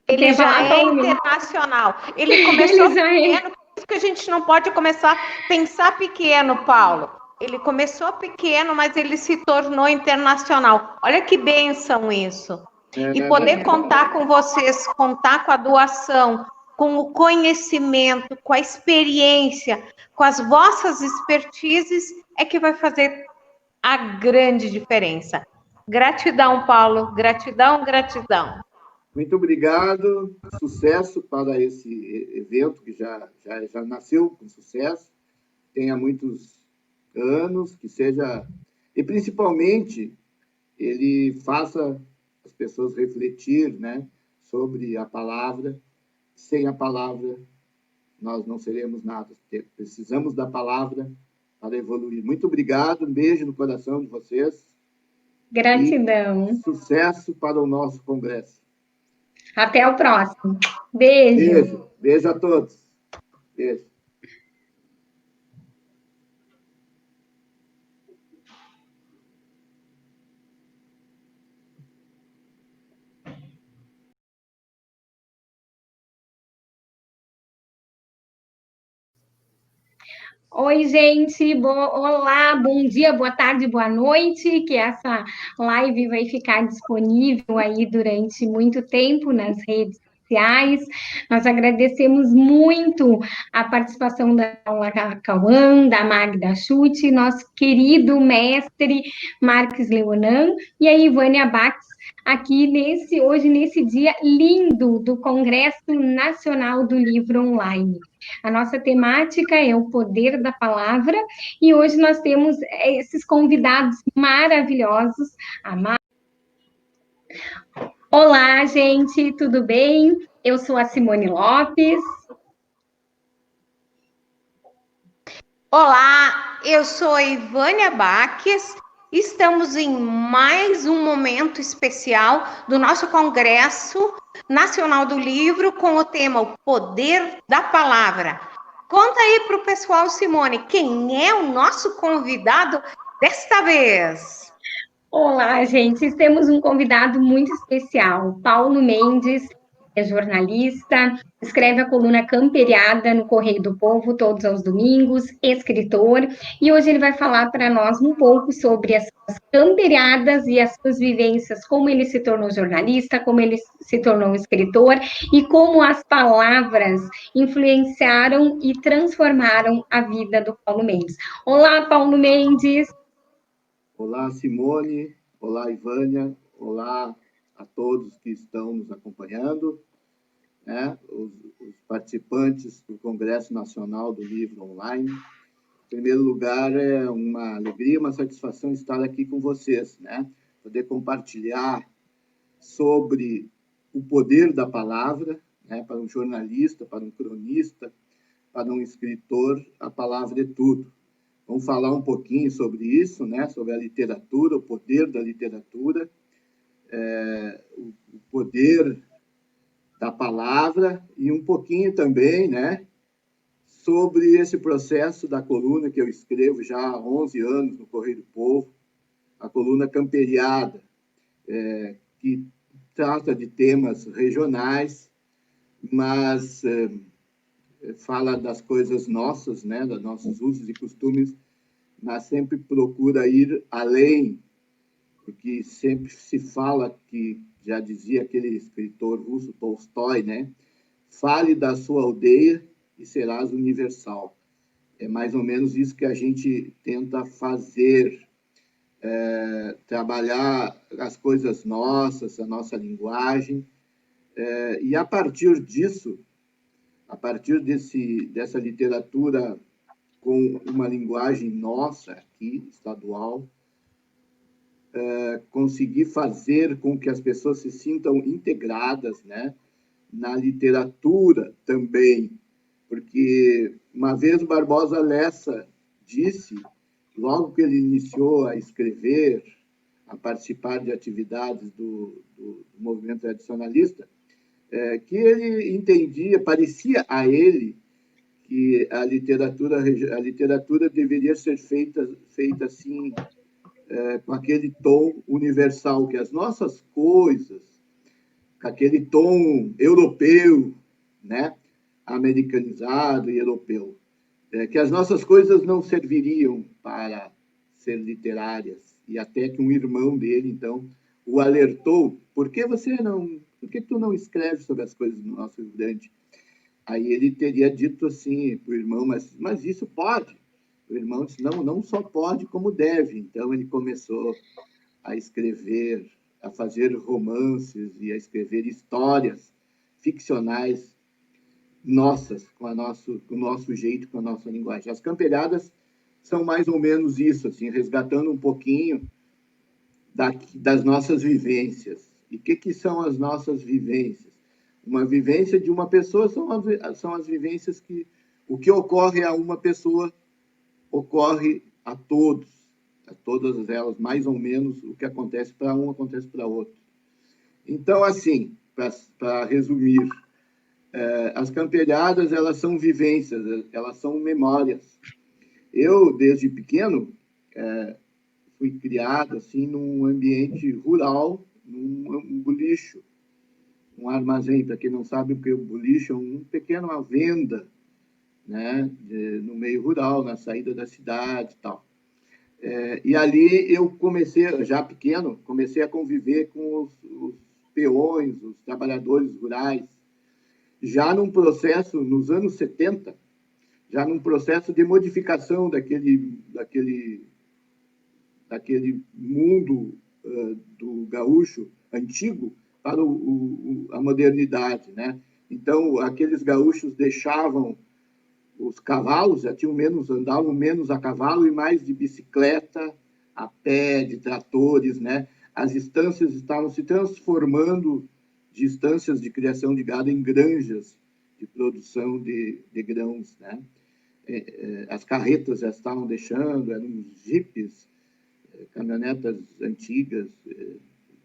Ele Quer já falar, é Paulo? internacional. Ele começou Ele já é. pequeno, por isso que a gente não pode começar a pensar pequeno, Paulo. Ele começou pequeno, mas ele se tornou internacional. Olha que bênção isso. E poder contar com vocês, contar com a doação, com o conhecimento, com a experiência, com as vossas expertises, é que vai fazer a grande diferença. Gratidão, Paulo. Gratidão, gratidão. Muito obrigado, sucesso para esse evento que já nasceu com sucesso, tenha muitos anos, que seja, e principalmente ele faça as pessoas refletir, né, sobre a palavra. Sem a palavra nós não seremos nada, precisamos da palavra para evoluir. Muito obrigado, um beijo no coração de vocês. Gratidão. E sucesso para o nosso congresso. Até o próximo. Beijo. Beijo. Beijo a todos. Beijo. Oi, gente, olá, bom dia, boa tarde, boa noite, que essa live vai ficar disponível aí durante muito tempo nas redes sociais. Nós agradecemos muito a participação da Paula Cauã, da Magda Schutte, nosso querido mestre Marques Leonan e a Ivânia Bax, aqui hoje nesse dia lindo do Congresso Nacional do Livro Online. A nossa temática é o poder da palavra e hoje nós temos esses convidados maravilhosos. Olá, gente, tudo bem? Eu sou a Simone Lopes. Olá, eu sou a Ivânia Baques. Estamos em mais um momento especial do nosso Congresso Nacional do Livro com o tema O Poder da Palavra. Conta aí para o pessoal, Simone, quem é o nosso convidado desta vez? Olá, gente, temos um convidado muito especial, Paulo Mendes, é jornalista, escreve a coluna Camperiada no Correio do Povo todos os domingos, escritor, e hoje ele vai falar para nós um pouco sobre as suas camperiadas e as suas vivências, como ele se tornou jornalista, como ele se tornou escritor e como as palavras influenciaram e transformaram a vida do Paulo Mendes. Olá, Paulo Mendes! Olá, Simone. Olá, Ivânia. Olá a todos que estão nos acompanhando, né? Os participantes do Congresso Nacional do Livro Online. Em primeiro lugar, é uma alegria, uma satisfação estar aqui com vocês, né? Poder compartilhar sobre o poder da palavra, né? Para um jornalista, para um cronista, para um escritor, a palavra é tudo. Vamos falar um pouquinho sobre isso, né? Sobre a literatura, o poder da literatura, o poder da palavra e um pouquinho também, né? Sobre esse processo da coluna que eu escrevo já há 11 anos no Correio do Povo, a coluna Camperiada, que trata de temas regionais, mas fala das coisas nossas, né? Dos nossos usos e costumes, mas sempre procura ir além, porque sempre se fala que, já dizia aquele escritor russo, Tolstói, né? Fale da sua aldeia e serás universal. É mais ou menos isso que a gente tenta fazer. trabalhar as coisas nossas, a nossa linguagem, e a partir disso, a partir dessa literatura com uma linguagem nossa aqui, estadual, conseguir fazer com que as pessoas se sintam integradas, né, na literatura também, porque uma vez o Barbosa Lessa disse, logo que ele iniciou a escrever, a participar de atividades do movimento tradicionalista, que ele entendia, parecia a ele que a literatura deveria ser feita assim, com aquele tom universal, que as nossas coisas, com aquele tom europeu, né, americanizado e europeu, que as nossas coisas não serviriam para ser literárias, e até que um irmão dele, então, o alertou, por que tu não escreve sobre as coisas do nosso Rio Grande? Aí ele teria dito assim para o irmão, mas isso pode. O irmão disse, não só pode, como deve. Então ele começou a escrever, a fazer romances e a escrever histórias ficcionais nossas, com o nosso jeito, com a nossa linguagem. As camperiadas são mais ou menos isso, assim, resgatando um pouquinho das nossas vivências. E o que são as nossas vivências? Uma vivência de uma pessoa são as vivências que o que ocorre a uma pessoa ocorre a todas elas, mais ou menos o que acontece para um acontece para outro. Então, assim, para resumir, as camperiadas, elas são vivências, elas são memórias. Eu, desde pequeno, fui criado assim num ambiente rural, num bolicho, um armazém. Para quem não sabe o que é o bolicho, é uma pequena venda, né, no meio rural, na saída da cidade e tal. E ali eu comecei, já pequeno, comecei a conviver com os peões, os trabalhadores rurais, já num processo, nos anos 70, já num processo de modificação daquele mundo do gaúcho antigo para a modernidade, né? Então, aqueles gaúchos deixavam os cavalos, já tinham menos, andavam menos a cavalo e mais de bicicleta, a pé, de tratores, né? As estâncias estavam se transformando de estâncias de criação de gado em granjas de produção de grãos, né? As carretas já estavam deixando, eram jipes, caminhonetas antigas,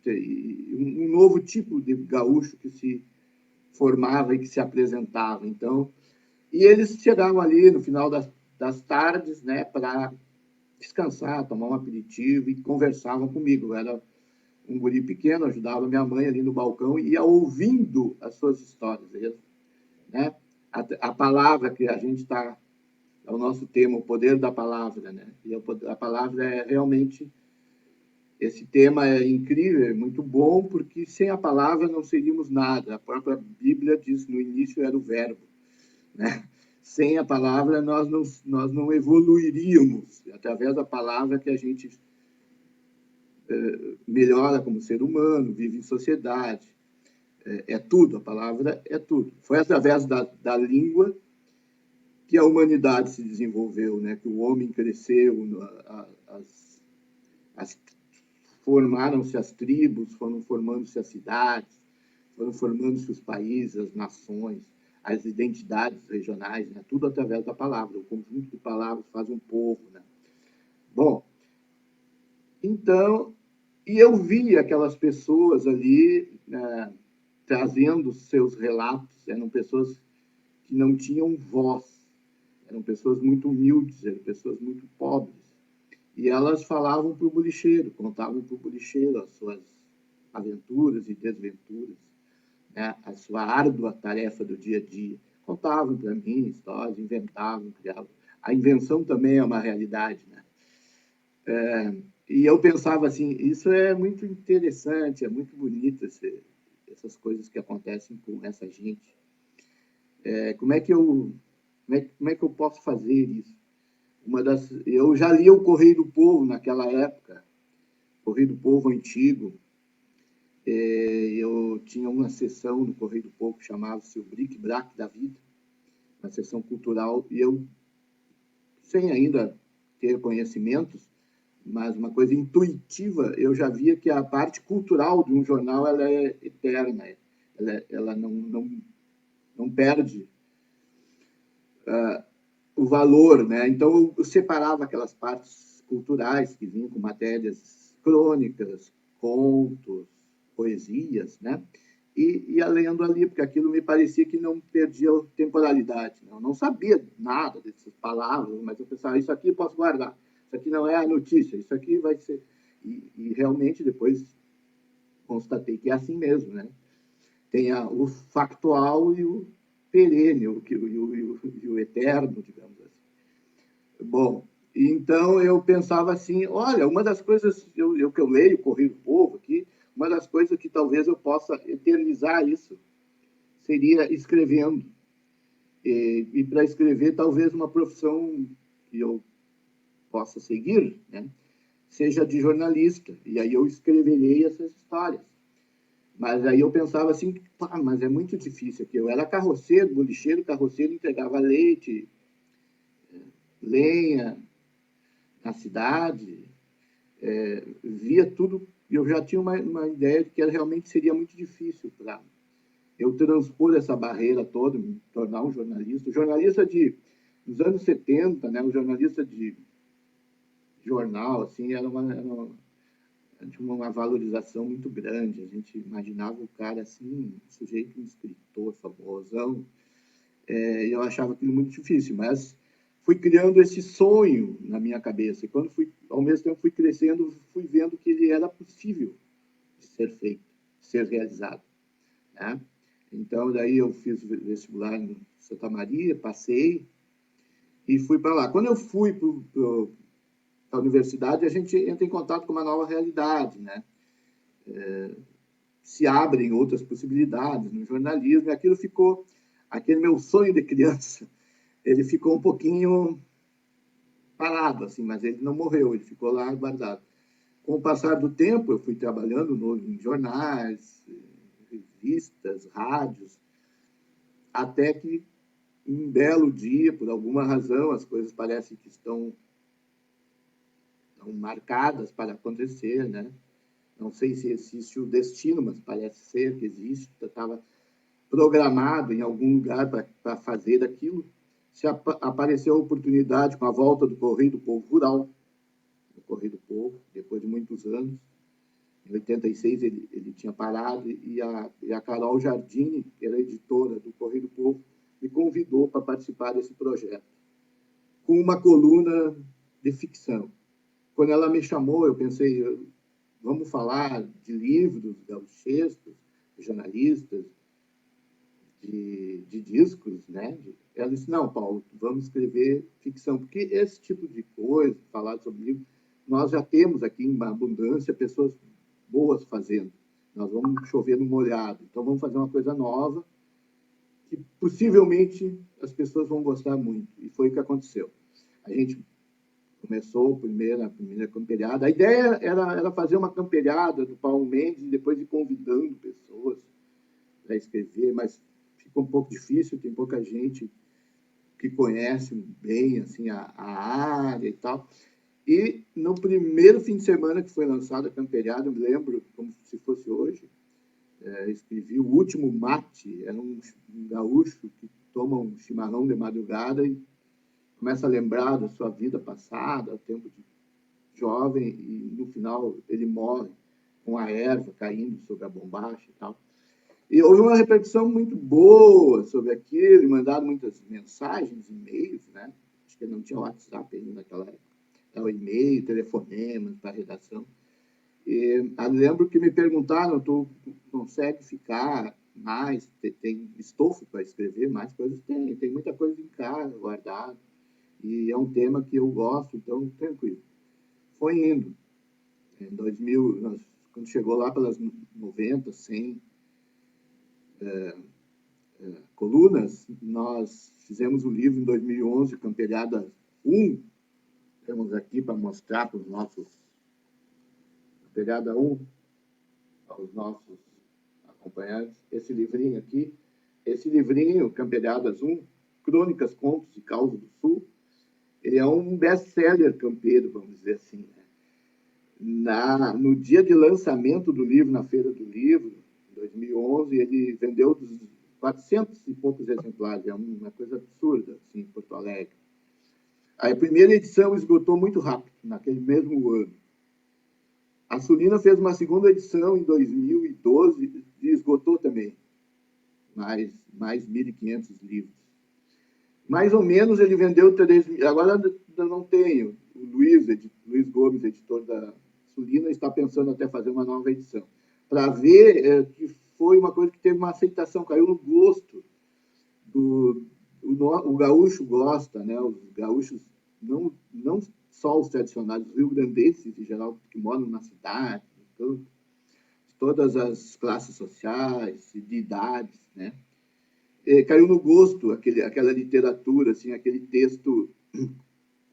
um novo tipo de gaúcho que se formava e que se apresentava. Então, e eles chegavam ali no final das tardes, né, para descansar, tomar um aperitivo e conversavam comigo. Eu era um guri pequeno, ajudava minha mãe ali no balcão e ia ouvindo as suas histórias, né? A palavra que a gente está, é o nosso tema, o poder da palavra, né? E a palavra é realmente, esse tema é incrível, é muito bom, porque sem a palavra não seríamos nada. A própria Bíblia diz, no início era o verbo, né? Sem a palavra, nós não evoluiríamos. Através da palavra que a gente melhora como ser humano, vive em sociedade. É tudo, a palavra é tudo. Foi através da língua que a humanidade se desenvolveu, né? Que o homem cresceu, formaram-se as tribos, foram formando-se as cidades, foram formando-se os países, as nações, as identidades regionais, né? Tudo através da palavra. O conjunto de palavras faz um povo, né? Bom, então, e eu vi aquelas pessoas ali, né, trazendo seus relatos. Eram pessoas que não tinham voz, eram pessoas muito humildes, eram pessoas muito pobres. E elas falavam para o bolicheiro, contavam para o bolicheiro as suas aventuras e desventuras, né? A sua árdua tarefa do dia a dia. Contavam para mim histórias, inventavam, criavam. A invenção também é uma realidade, né? E eu pensava assim, isso é muito interessante, é muito bonito essas coisas que acontecem com essa gente. Como é que eu posso fazer isso? Eu já lia o Correio do Povo naquela época, Correio do Povo antigo, eu tinha uma sessão no Correio do Povo que chamava-se o Bric-Brac da Vida, uma sessão cultural, e eu, sem ainda ter conhecimentos, mas uma coisa intuitiva, eu já via que a parte cultural de um jornal ela é eterna, ela não perde o valor, né? Então eu separava aquelas partes culturais que vinham com matérias crônicas, contos, poesias, né? E ia lendo ali, porque aquilo me parecia que não perdia temporalidade. Eu não sabia nada dessas palavras, mas eu pensava, isso aqui eu posso guardar, isso aqui não é a notícia, isso aqui vai ser... E realmente depois constatei que é assim mesmo, né? Tem o factual e o perene, e o eterno, digamos assim. Bom, então eu pensava assim, olha, uma das coisas que eu leio, Correio do Povo aqui, uma das coisas que talvez eu possa eternizar isso seria escrevendo. E para escrever, talvez uma profissão que eu possa seguir, né, seja de jornalista. E aí eu escreverei essas histórias. Mas aí eu pensava assim, pá, mas é muito difícil aqui. Eu era carroceiro, bolicheiro, carroceiro, entregava leite, lenha na cidade, via tudo. Eu já tinha uma ideia de que realmente seria muito difícil para eu transpor essa barreira toda, me tornar um jornalista. O jornalista dos anos 70, né, o jornalista de jornal, assim, tinha uma valorização muito grande. A gente imaginava o cara assim, um sujeito, um escritor famosão, e eu achava aquilo muito difícil, mas fui criando esse sonho na minha cabeça. E quando ao mesmo tempo fui crescendo, fui vendo que ele era possível de ser feito, de ser realizado, né? Então, daí eu fiz vestibular em Santa Maria, passei e fui para lá. Quando eu fui para a universidade, a gente entra em contato com uma nova realidade, né? Se abrem outras possibilidades no jornalismo, e aquilo ficou, aquele meu sonho de criança, ele ficou um pouquinho parado, assim, mas ele não morreu, ele ficou lá guardado. Com o passar do tempo, eu fui trabalhando em jornais, revistas, rádios, até que um belo dia, por alguma razão, as coisas parecem que estão marcadas para acontecer, né? Não sei se existe o destino, mas parece ser que existe. Estava programado em algum lugar para fazer aquilo. Se apareceu a oportunidade com a volta do Correio do Povo Rural, do Correio do Povo, depois de muitos anos. Em 86 ele tinha parado e a Carol Giardini, que era editora do Correio do Povo, me convidou para participar desse projeto, com uma coluna de ficção. Quando ela me chamou, eu pensei, vamos falar de livros gauchescos, de jornalistas, de discos, né? Ela disse, não, Paulo, vamos escrever ficção, porque esse tipo de coisa, falar sobre livro, nós já temos aqui em abundância pessoas boas fazendo. Nós vamos chover no molhado. Então, vamos fazer uma coisa nova que possivelmente as pessoas vão gostar muito. E foi o que aconteceu. A gente começou a primeira camperiada. A ideia era fazer uma camperiada do Paulo Mendes e depois ir convidando pessoas para escrever, mas ficou um pouco difícil, tem pouca gente que conhece bem assim, a área e tal. E no primeiro fim de semana que foi lançada a camperiada, eu me lembro como se fosse hoje, escrevi O Último Mate, era um gaúcho que toma um chimarrão de madrugada e começa a lembrar da sua vida passada, o tempo de jovem, e no final ele morre com a erva caindo sobre a bombacha e tal. E houve uma repercussão muito boa sobre aquilo, mandaram muitas mensagens, e-mails, né? Acho que não tinha WhatsApp ainda naquela época. Então, e-mail, telefonemas para a redação. E lembro que me perguntaram, tu consegue ficar mais, tem estofo para escrever mais coisas? Tem muita coisa em casa, guardada. E é um tema que eu gosto, então, tranquilo. Foi indo. Em 2000, quando chegou lá pelas 90, 100 colunas, nós fizemos um livro em 2011, Camperiada 1. Temos aqui para mostrar para os nossos Camperiada 1, aos nossos acompanhantes, esse livrinho aqui, Camperiadas 1, Crônicas, Contos e Causos do Sul, ele é um best-seller campeiro, vamos dizer assim, né? No dia de lançamento do livro, na Feira do Livro, em 2011, ele vendeu 400 e poucos exemplares, é uma coisa absurda, assim, em Porto Alegre. A primeira edição esgotou muito rápido, naquele mesmo ano. A Sulina fez uma segunda edição em 2012 e esgotou também mais 1.500 livros. Mais ou menos ele vendeu 3 mil. Agora não tenho. O Luiz Gomes, editor da Sulina, está pensando até fazer uma nova edição. Para ver que foi uma coisa que teve uma aceitação, caiu no gosto. O gaúcho gosta, né? Os gaúchos, não só os tradicionais, os rio-grandenses, em geral, que moram na cidade, de todas as classes sociais, de idades, né? Caiu no gosto aquela literatura, assim, aquele texto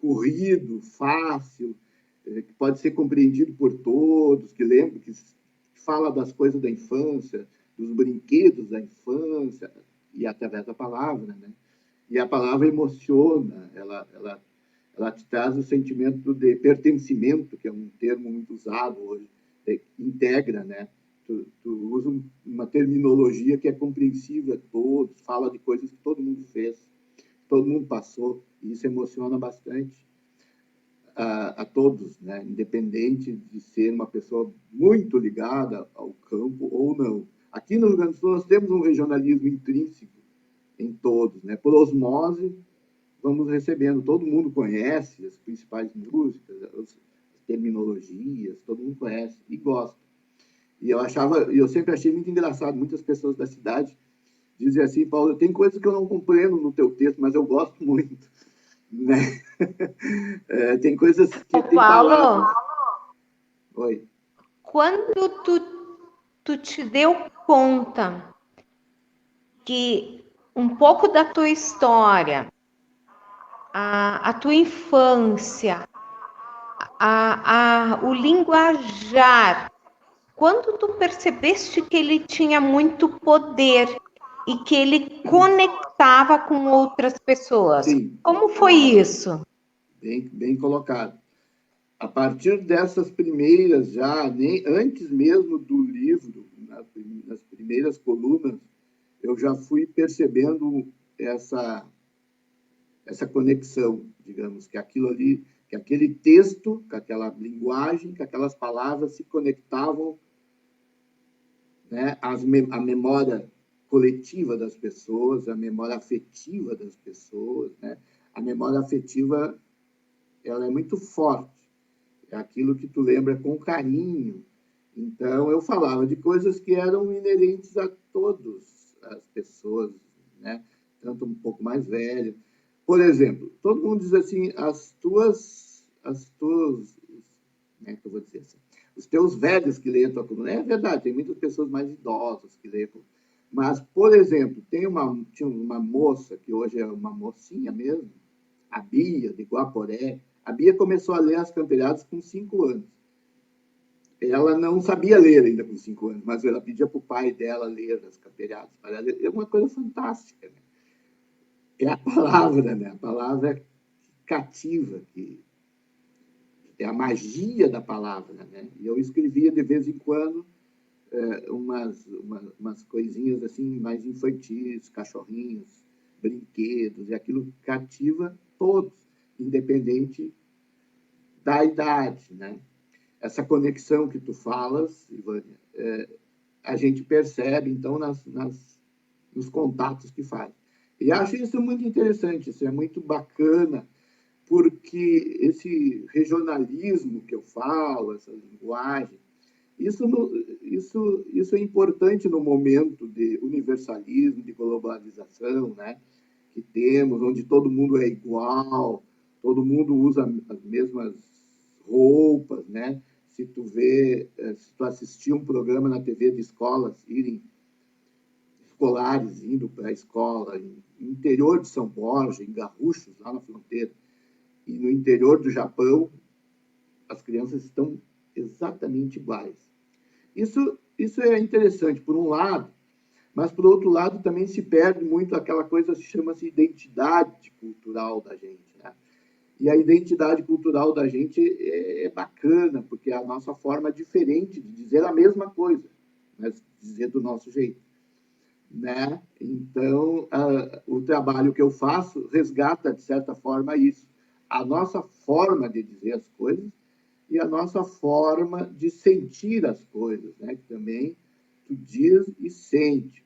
corrido, fácil, que pode ser compreendido por todos, que fala das coisas da infância, dos brinquedos da infância, e através da palavra, né? E a palavra emociona, ela te traz o sentimento de pertencimento, que é um termo muito usado hoje, integra, né? Tu usa uma terminologia que é compreensível a todos, fala de coisas que todo mundo fez, todo mundo passou, e isso emociona bastante a todos, né? Independente de ser uma pessoa muito ligada ao campo ou não. Aqui no Rio Grande do Sul nós temos um regionalismo intrínseco em todos, né? Por osmose, vamos recebendo, todo mundo conhece as principais músicas, as terminologias, todo mundo conhece e gosta. E eu sempre achei muito engraçado, muitas pessoas da cidade dizem assim: Paulo, tem coisas que eu não compreendo no teu texto, mas eu gosto muito, né? Tem coisas que tem Paulo, Oi. Quando tu te deu conta que um pouco da tua história, a tua infância, o linguajar, quando tu percebeste que ele tinha muito poder e que ele conectava com outras pessoas, Sim. Como foi isso? Bem colocado. A partir dessas primeiras, antes mesmo do livro, nas primeiras colunas, eu já fui percebendo essa conexão, digamos, que aquilo ali, que aquele texto, que aquela linguagem, que aquelas palavras se conectavam, né, à memória coletiva das pessoas, à memória afetiva das pessoas, né? A memória afetiva, ela é muito forte, é aquilo que tu lembra com carinho. Então, eu falava de coisas que eram inerentes a todas as pessoas, né? Tanto um pouco mais velho. Por exemplo, todo mundo diz assim, como é que eu vou dizer assim? Os teus velhos que leem a tua coluna. É verdade, tem muitas pessoas mais idosas que leem. Mas, por exemplo, tinha uma moça, que hoje é uma mocinha mesmo, a Bia, de Guaporé. A Bia começou a ler as Camperiadas com 5 anos. Ela não sabia ler ainda com 5 anos, mas ela pedia para o pai dela ler as Camperiadas. É uma coisa fantástica, né? É a palavra, né? A palavra cativa, que é a magia da palavra, né? E eu escrevia de vez em quando umas coisinhas assim mais infantis, cachorrinhos, brinquedos, e aquilo cativa todos, independente da idade, né? Essa conexão que tu falas, Ivânia, a gente percebe, então, nos contatos que faz. E acho isso muito interessante, isso é muito bacana, porque esse regionalismo que eu falo, essa linguagem, isso é importante no momento de universalismo, de globalização, né? Que temos, onde todo mundo é igual, todo mundo usa as mesmas roupas, né? Se tu assistir um programa na TV de escolas, escolares indo para a escola, no interior de São Borja, em Garruchos, lá na fronteira, e no interior do Japão, as crianças estão exatamente iguais. Isso é interessante, por um lado, mas, por outro lado, também se perde muito aquela coisa que chama-se identidade cultural da gente, né? E a identidade cultural da gente é bacana, porque é a nossa forma diferente de dizer a mesma coisa, mas dizer do nosso jeito, né? Então, o trabalho que eu faço resgata, de certa forma, isso. A nossa forma de dizer as coisas e a nossa forma de sentir as coisas, né? Que também tu diz e sente.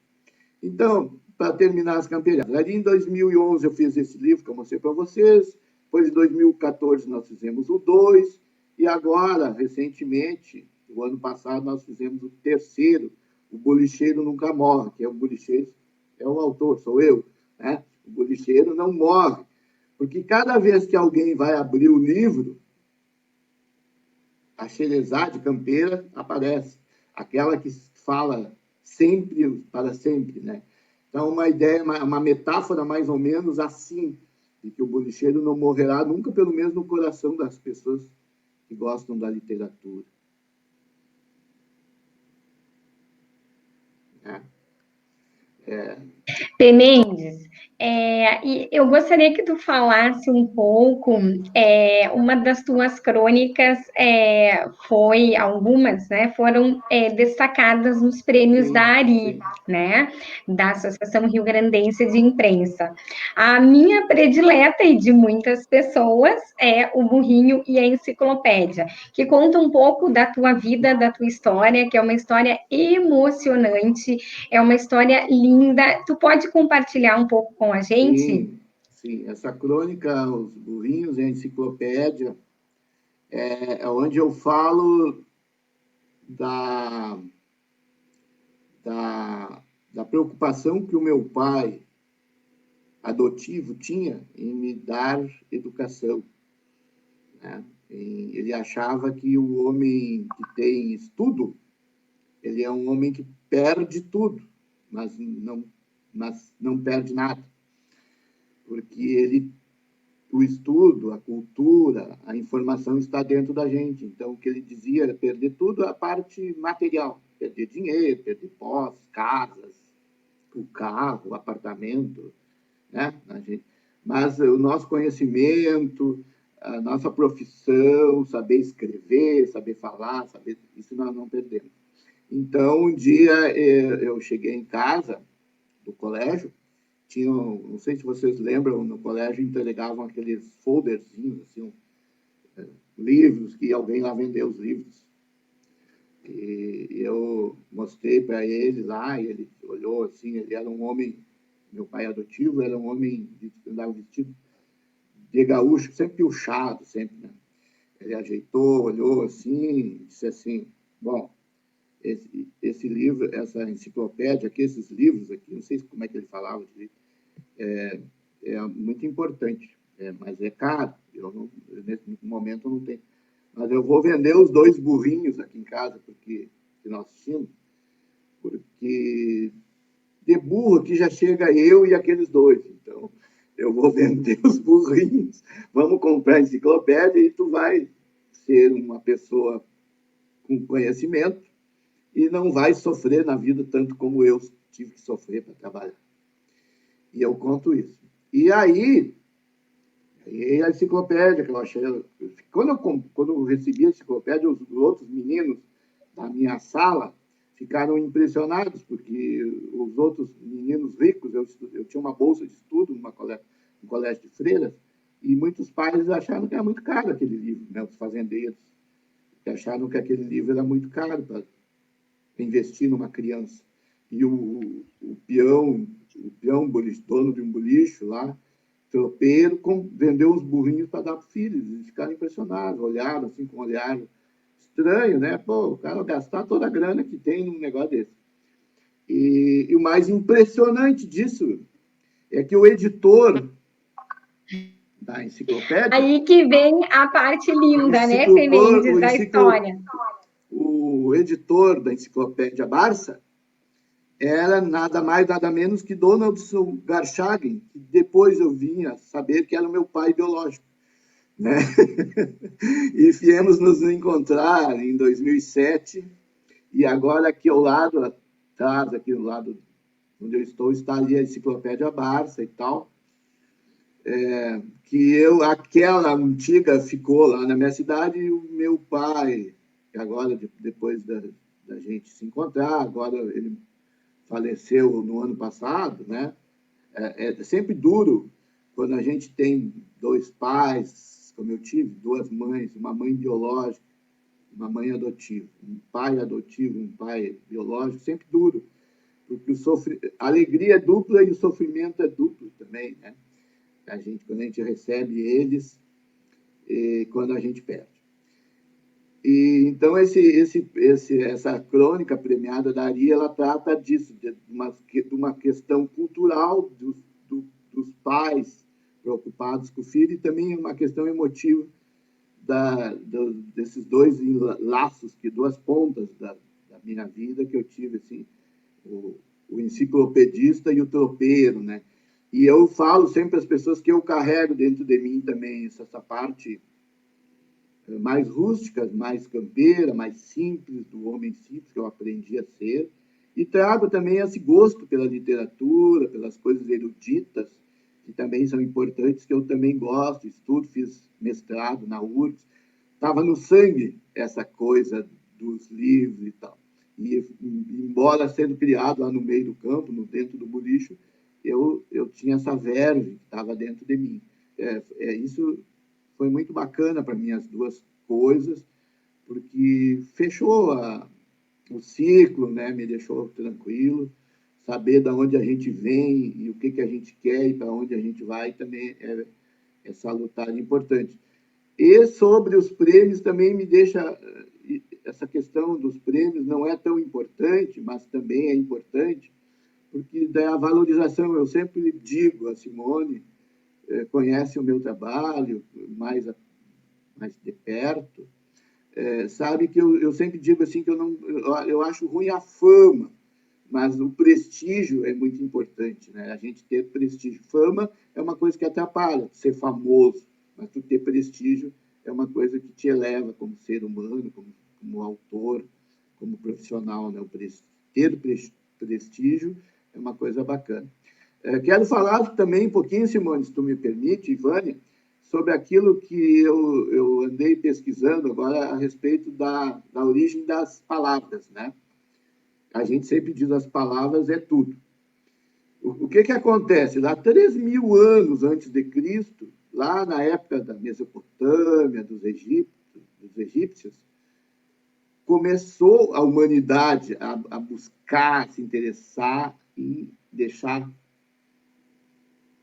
Então, para terminar as camperiadas, ali em 2011 eu fiz esse livro que eu mostrei para vocês, depois em 2014 nós fizemos o 2, e agora, recentemente, o ano passado, nós fizemos o terceiro, O Bolicheiro Nunca Morre, que é o bolicheiro, é o autor, sou eu, né? O bolicheiro não morre, porque cada vez que alguém vai abrir o livro, a Xerezade campeira aparece, aquela que fala sempre para sempre, né? Então, uma ideia, uma metáfora mais ou menos assim, de que o bolicheiro não morrerá nunca, pelo menos no coração das pessoas que gostam da literatura. Né? P. Mendes, e eu gostaria que tu falasse um pouco, uma das tuas crônicas foi, algumas, né, foram destacadas nos prêmios da Sim, ARI, sim. né, da Associação Rio Grandense de Imprensa. A minha predileta e de muitas pessoas é o Burrinho e a Enciclopédia, que conta um pouco da tua vida, da tua história, que é uma história emocionante, é uma história linda. Tu pode compartilhar um pouco com a gente? Sim, sim. Essa crônica, Os Burrinhos e a Enciclopédia, é onde eu falo da, da preocupação que o meu pai adotivo tinha em me dar educação, né? Ele achava que o homem que tem estudo, ele é um homem que perde tudo, mas não perde nada, porque o estudo, a cultura, a informação está dentro da gente. Então, o que ele dizia era perder tudo a parte material, perder dinheiro, perder posse, casas, o carro, o apartamento, né? Mas o nosso conhecimento, a nossa profissão, saber escrever, saber falar, isso nós não perdemos. Então, um dia eu cheguei em casa do colégio, não sei se vocês lembram, no colégio entregavam aqueles folderzinhos, assim, livros, que alguém lá vendeu os livros. E eu mostrei para ele lá, e ele olhou assim, ele era um homem, meu pai adotivo, era um homem que andava vestido de gaúcho, sempre puxado, sempre, né? Ele ajeitou, olhou assim, disse assim, bom, esse livro, essa enciclopédia aqui, esses livros aqui, não sei como é que ele falava direito, é muito importante, mas é caro. Nesse momento eu não tenho. Mas eu vou vender os 2 burrinhos aqui em casa, que nós tínhamos, porque de burro aqui já chega eu e aqueles 2. Então, eu vou vender os burrinhos, vamos comprar a enciclopédia e tu vai ser uma pessoa com conhecimento e não vai sofrer na vida tanto como eu tive que sofrer para trabalhar. E eu conto isso. E aí, a enciclopédia que eu achei... Quando eu recebi a enciclopédia, os outros meninos da minha sala ficaram impressionados, porque os outros meninos ricos, eu tinha uma bolsa de estudo num colégio de freiras, e muitos pais acharam que era muito caro aquele livro, né, os fazendeiros, que acharam que aquele livro era muito caro para investir numa criança. E o peão, dono de um bolicho lá, tropeiro, vendeu uns burrinhos para dar para os filhos. Eles ficaram impressionados, olharam assim com um olhar estranho, né? Pô, o cara gastar toda a grana que tem num negócio desse. E o mais impressionante disso é que o editor da enciclopédia... Aí que vem a parte linda, né, P. Mendes, da história. O editor da enciclopédia Barça era nada mais, nada menos que Donaldson Garchagen, que depois eu vim a saber que era o meu pai biológico. né? E viemos nos encontrar em 2007, e agora aqui ao lado, atrás, aqui ao lado onde eu estou, está ali a Enciclopédia Barça e tal, aquela antiga ficou lá na minha cidade, e o meu pai, que agora, depois da gente se encontrar, agora ele faleceu no ano passado, né? É sempre duro quando a gente tem dois pais, como eu tive, duas mães, uma mãe biológica, uma mãe adotiva, um pai adotivo, um pai biológico, sempre duro, porque a alegria é dupla e o sofrimento é duplo também, né? Quando a gente recebe eles e quando a gente perde. E, então, essa crônica premiada da Ari, ela trata disso, de uma questão cultural dos pais preocupados com o filho e também uma questão emotiva desses dois laços, duas pontas da minha vida que eu tive, assim, o enciclopedista e o tropeiro, né? E eu falo sempre às pessoas que eu carrego dentro de mim também essa parte mais rústica, mais campeira, mais simples, do homem simples que eu aprendi a ser, e trago também esse gosto pela literatura, pelas coisas eruditas, que também são importantes, que eu também gosto, estudo, fiz mestrado na URGS, estava no sangue essa coisa dos livros e tal. E, embora sendo criado lá no meio do campo, dentro do bolicho, eu tinha essa verve que estava dentro de mim. Isso foi muito bacana para mim, as duas coisas, porque fechou o ciclo, né? Me deixou tranquilo. Saber de onde a gente vem e o que a gente quer e para onde a gente vai também é salutar e importante. E sobre os prêmios também me deixa... Essa questão dos prêmios não é tão importante, mas também é importante, porque da valorização, eu sempre digo, a Simone conhece o meu trabalho mais de perto, sabe que eu sempre digo assim que eu acho ruim a fama, mas o prestígio é muito importante, né? A gente ter prestígio. Fama é uma coisa que atrapalha, ser famoso, mas tu ter prestígio é uma coisa que te eleva como ser humano, como autor, como profissional, né? Ter prestígio é uma coisa bacana. Quero falar também um pouquinho, Simone, se tu me permite, Ivânia, sobre aquilo que eu andei pesquisando agora a respeito da origem das palavras, né? A gente sempre diz as palavras é tudo. O que acontece? Lá 3.000 anos antes de Cristo, lá na época da Mesopotâmia, dos egípcios, começou a humanidade a buscar, se interessar e deixar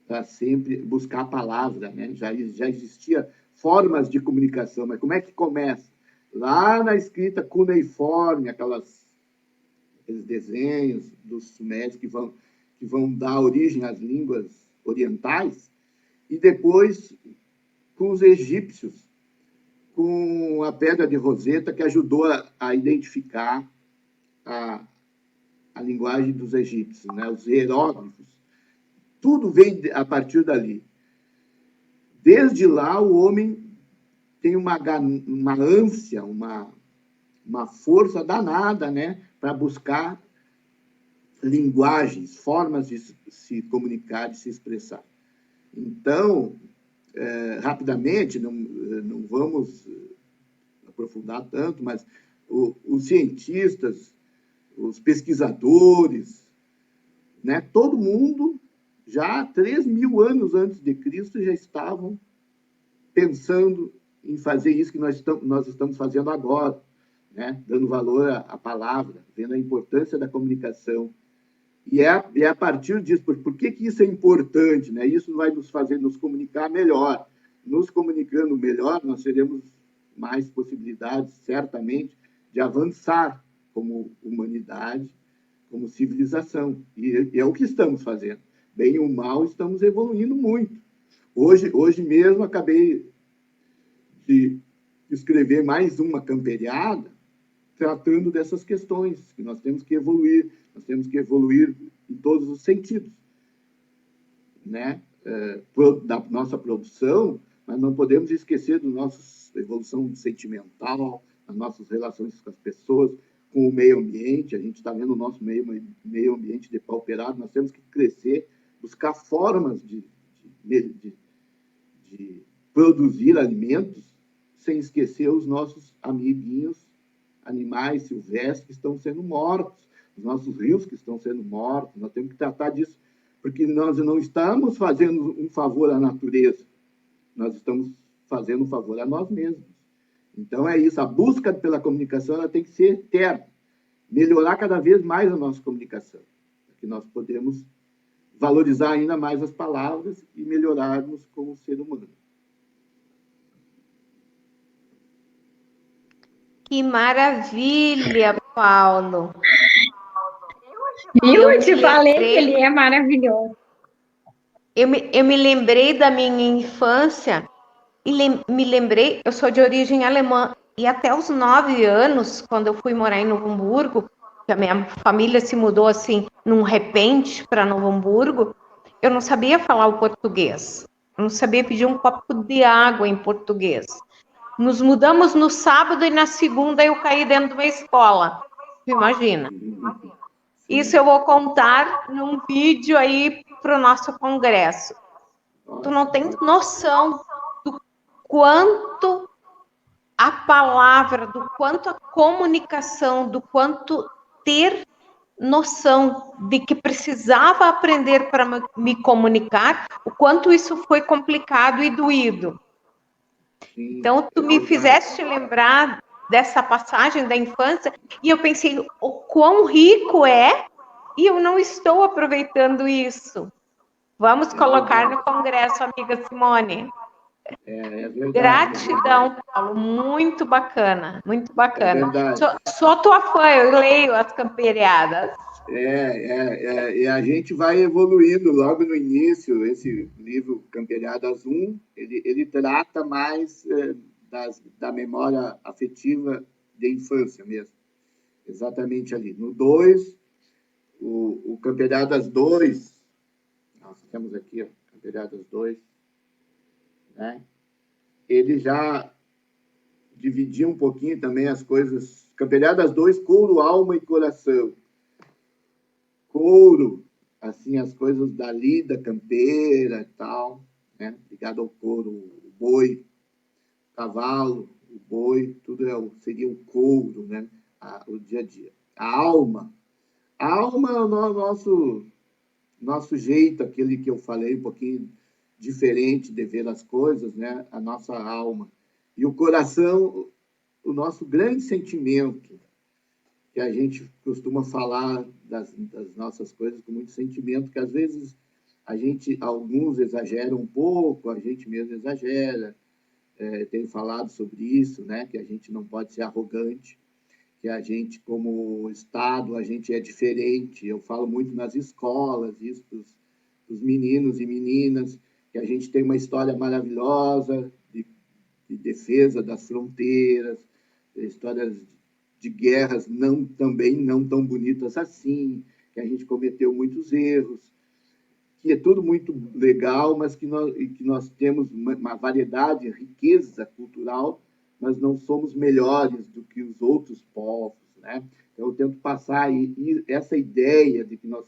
para sempre buscar a palavra, né? Já existia formas de comunicação, mas como é que começa? Lá na escrita cuneiforme, aqueles desenhos dos sumérios que vão dar origem às línguas orientais, e depois com os egípcios, com a pedra de Roseta, que ajudou a identificar a linguagem dos egípcios, né? Os hieróglifos. Tudo vem a partir dali. Desde lá, o homem tem uma ânsia, uma força danada, né, para buscar linguagens, formas de se comunicar, de se expressar. Então, rapidamente, não vamos aprofundar tanto, mas os cientistas, os pesquisadores, né, todo mundo, já 3.000 anos antes de Cristo, já estavam pensando em fazer isso que nós estamos fazendo agora, né? Dando valor à palavra, vendo a importância da comunicação. E é a partir disso, por que isso é importante? Né? Isso vai nos fazer nos comunicar melhor. Nos comunicando melhor, nós teremos mais possibilidades, certamente, de avançar como humanidade, como civilização. E é o que estamos fazendo. Bem ou mal, estamos evoluindo muito. Hoje mesmo, acabei de escrever mais uma camperiada tratando dessas questões, que nós temos que evoluir em todos os sentidos, né? Da nossa produção, mas não podemos esquecer da nossa evolução sentimental, das nossas relações com as pessoas, com o meio ambiente. A gente está vendo o nosso meio ambiente depauperado, nós temos que crescer, buscar formas de produzir alimentos, sem esquecer os nossos amiguinhos, animais silvestres que estão sendo mortos, os nossos rios que estão sendo mortos. Nós temos que tratar disso, porque nós não estamos fazendo um favor à natureza, nós estamos fazendo um favor a nós mesmos. Então, é isso, a busca pela comunicação ela tem que ser eterna, melhorar cada vez mais a nossa comunicação, para que nós podemos valorizar ainda mais as palavras e melhorarmos como ser humano. Que maravilha, Paulo! Eu te falei que ele é maravilhoso. Eu me lembrei da minha infância e me lembrei, eu sou de origem alemã, e até os 9 anos, quando eu fui morar em Novo Hamburgo, que a minha família se mudou assim, num repente para Novo Hamburgo, eu não sabia falar o português, eu não sabia pedir um copo de água em português. Nos mudamos no sábado e na segunda eu caí dentro de uma escola. Imagina. Isso eu vou contar num vídeo aí para o nosso congresso. Tu não tem noção do quanto a palavra, do quanto a comunicação, do quanto ter noção de que precisava aprender para me comunicar, o quanto isso foi complicado e doído. Então, tu me fizeste lembrar dessa passagem da infância e eu pensei o quão rico é e eu não estou aproveitando isso. Vamos colocar no congresso, amiga Simone. É verdade. Gratidão, Paulo. Muito bacana, muito bacana. É sou tua fã, eu leio as camperiadas. E a gente vai evoluindo logo no início. Esse livro, Camperiadas 1, ele trata mais da memória afetiva de infância mesmo. Exatamente ali. No 2, o Camperiadas 2, nós temos aqui, ó, Camperiadas 2, né? Ele já dividia um pouquinho também as coisas. Camperiadas 2, couro, alma e coração. Couro, assim, as coisas da lida campeira e tal, né? Ligado ao couro, o boi, o cavalo, o boi, tudo seria o couro, né? O dia a dia. A alma é o nosso jeito, aquele que eu falei, um pouquinho diferente de ver as coisas, né? A nossa alma. E o coração, o nosso grande sentimento, que a gente costuma falar das nossas coisas com muito sentimento, que às vezes alguns exageram um pouco, a gente mesmo exagera. Tenho falado sobre isso, né? Que a gente não pode ser arrogante, que a gente, como Estado, a gente é diferente. Eu falo muito nas escolas, isso para os meninos e meninas, que a gente tem uma história maravilhosa de defesa das fronteiras, histórias de guerras também não tão bonitas assim, que a gente cometeu muitos erros, que é tudo muito legal, mas que nós temos uma variedade, riqueza cultural, mas não somos melhores do que os outros povos, né? Então, eu tento passar essa ideia de que nós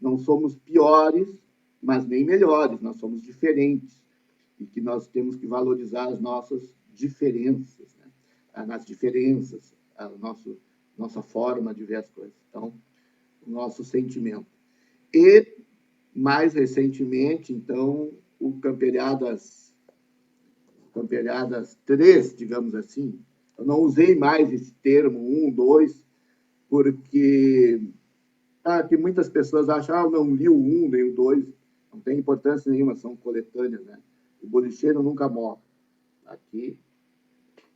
não somos piores, mas nem melhores, nós somos diferentes, e que nós temos que valorizar as nossas diferenças, né? Nas diferenças, a nossa forma de ver as coisas. Então, o nosso sentimento. E, mais recentemente, então, o Camperiadas 3, digamos assim, eu não usei mais esse termo 1, 2, porque que muitas pessoas acham, não li o 1 nem o 2, não tem importância nenhuma, são coletâneas, né? O bolicheiro nunca morre. Aqui,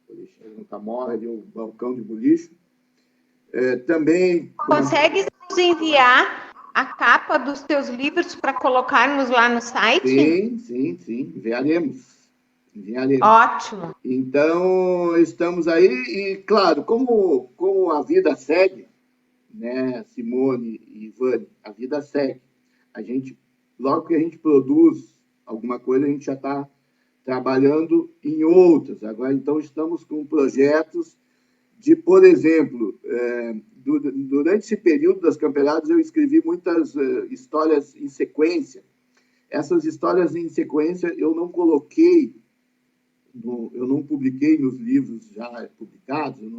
o bolicheiro nunca morre, ali o balcão de bolicho. Também... Consegue nos enviar a capa dos teus livros para colocarmos lá no site? Sim, enviaremos. Ótimo. Então, estamos aí, e claro, como a vida segue, né, Simone e Ivane, a vida segue. Logo que a gente produz alguma coisa, a gente já está trabalhando em outras. Agora, então, estamos com projetos de, por exemplo, durante esse período das campeonatas, eu escrevi muitas histórias em sequência. Essas histórias em sequência eu não coloquei, eu não publiquei nos livros já publicados, eu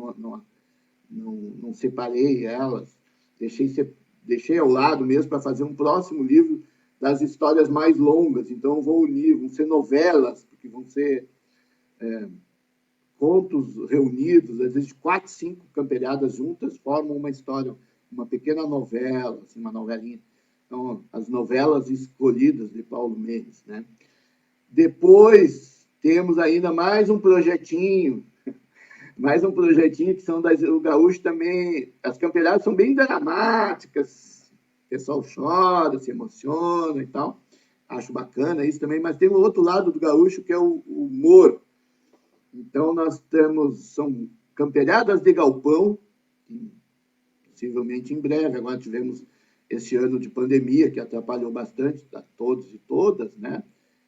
não separei elas, deixei ao lado mesmo para fazer um próximo livro das histórias mais longas. Então, vão ser novelas, porque vão ser contos reunidos, às vezes 4, 5 camperiadas juntas formam uma história, uma pequena novela, assim, uma novelinha. Então, as novelas escolhidas de Paulo Mendes, né? Depois, temos ainda mais um projetinho que são o gaúcho também. As camperiadas são bem dramáticas, o pessoal chora, se emociona e tal. Acho bacana isso também, mas tem o outro lado do gaúcho, que é o humor. Então, são camperiadas de galpão, possivelmente em breve. Agora tivemos esse ano de pandemia, que atrapalhou bastante a todos e todas, né?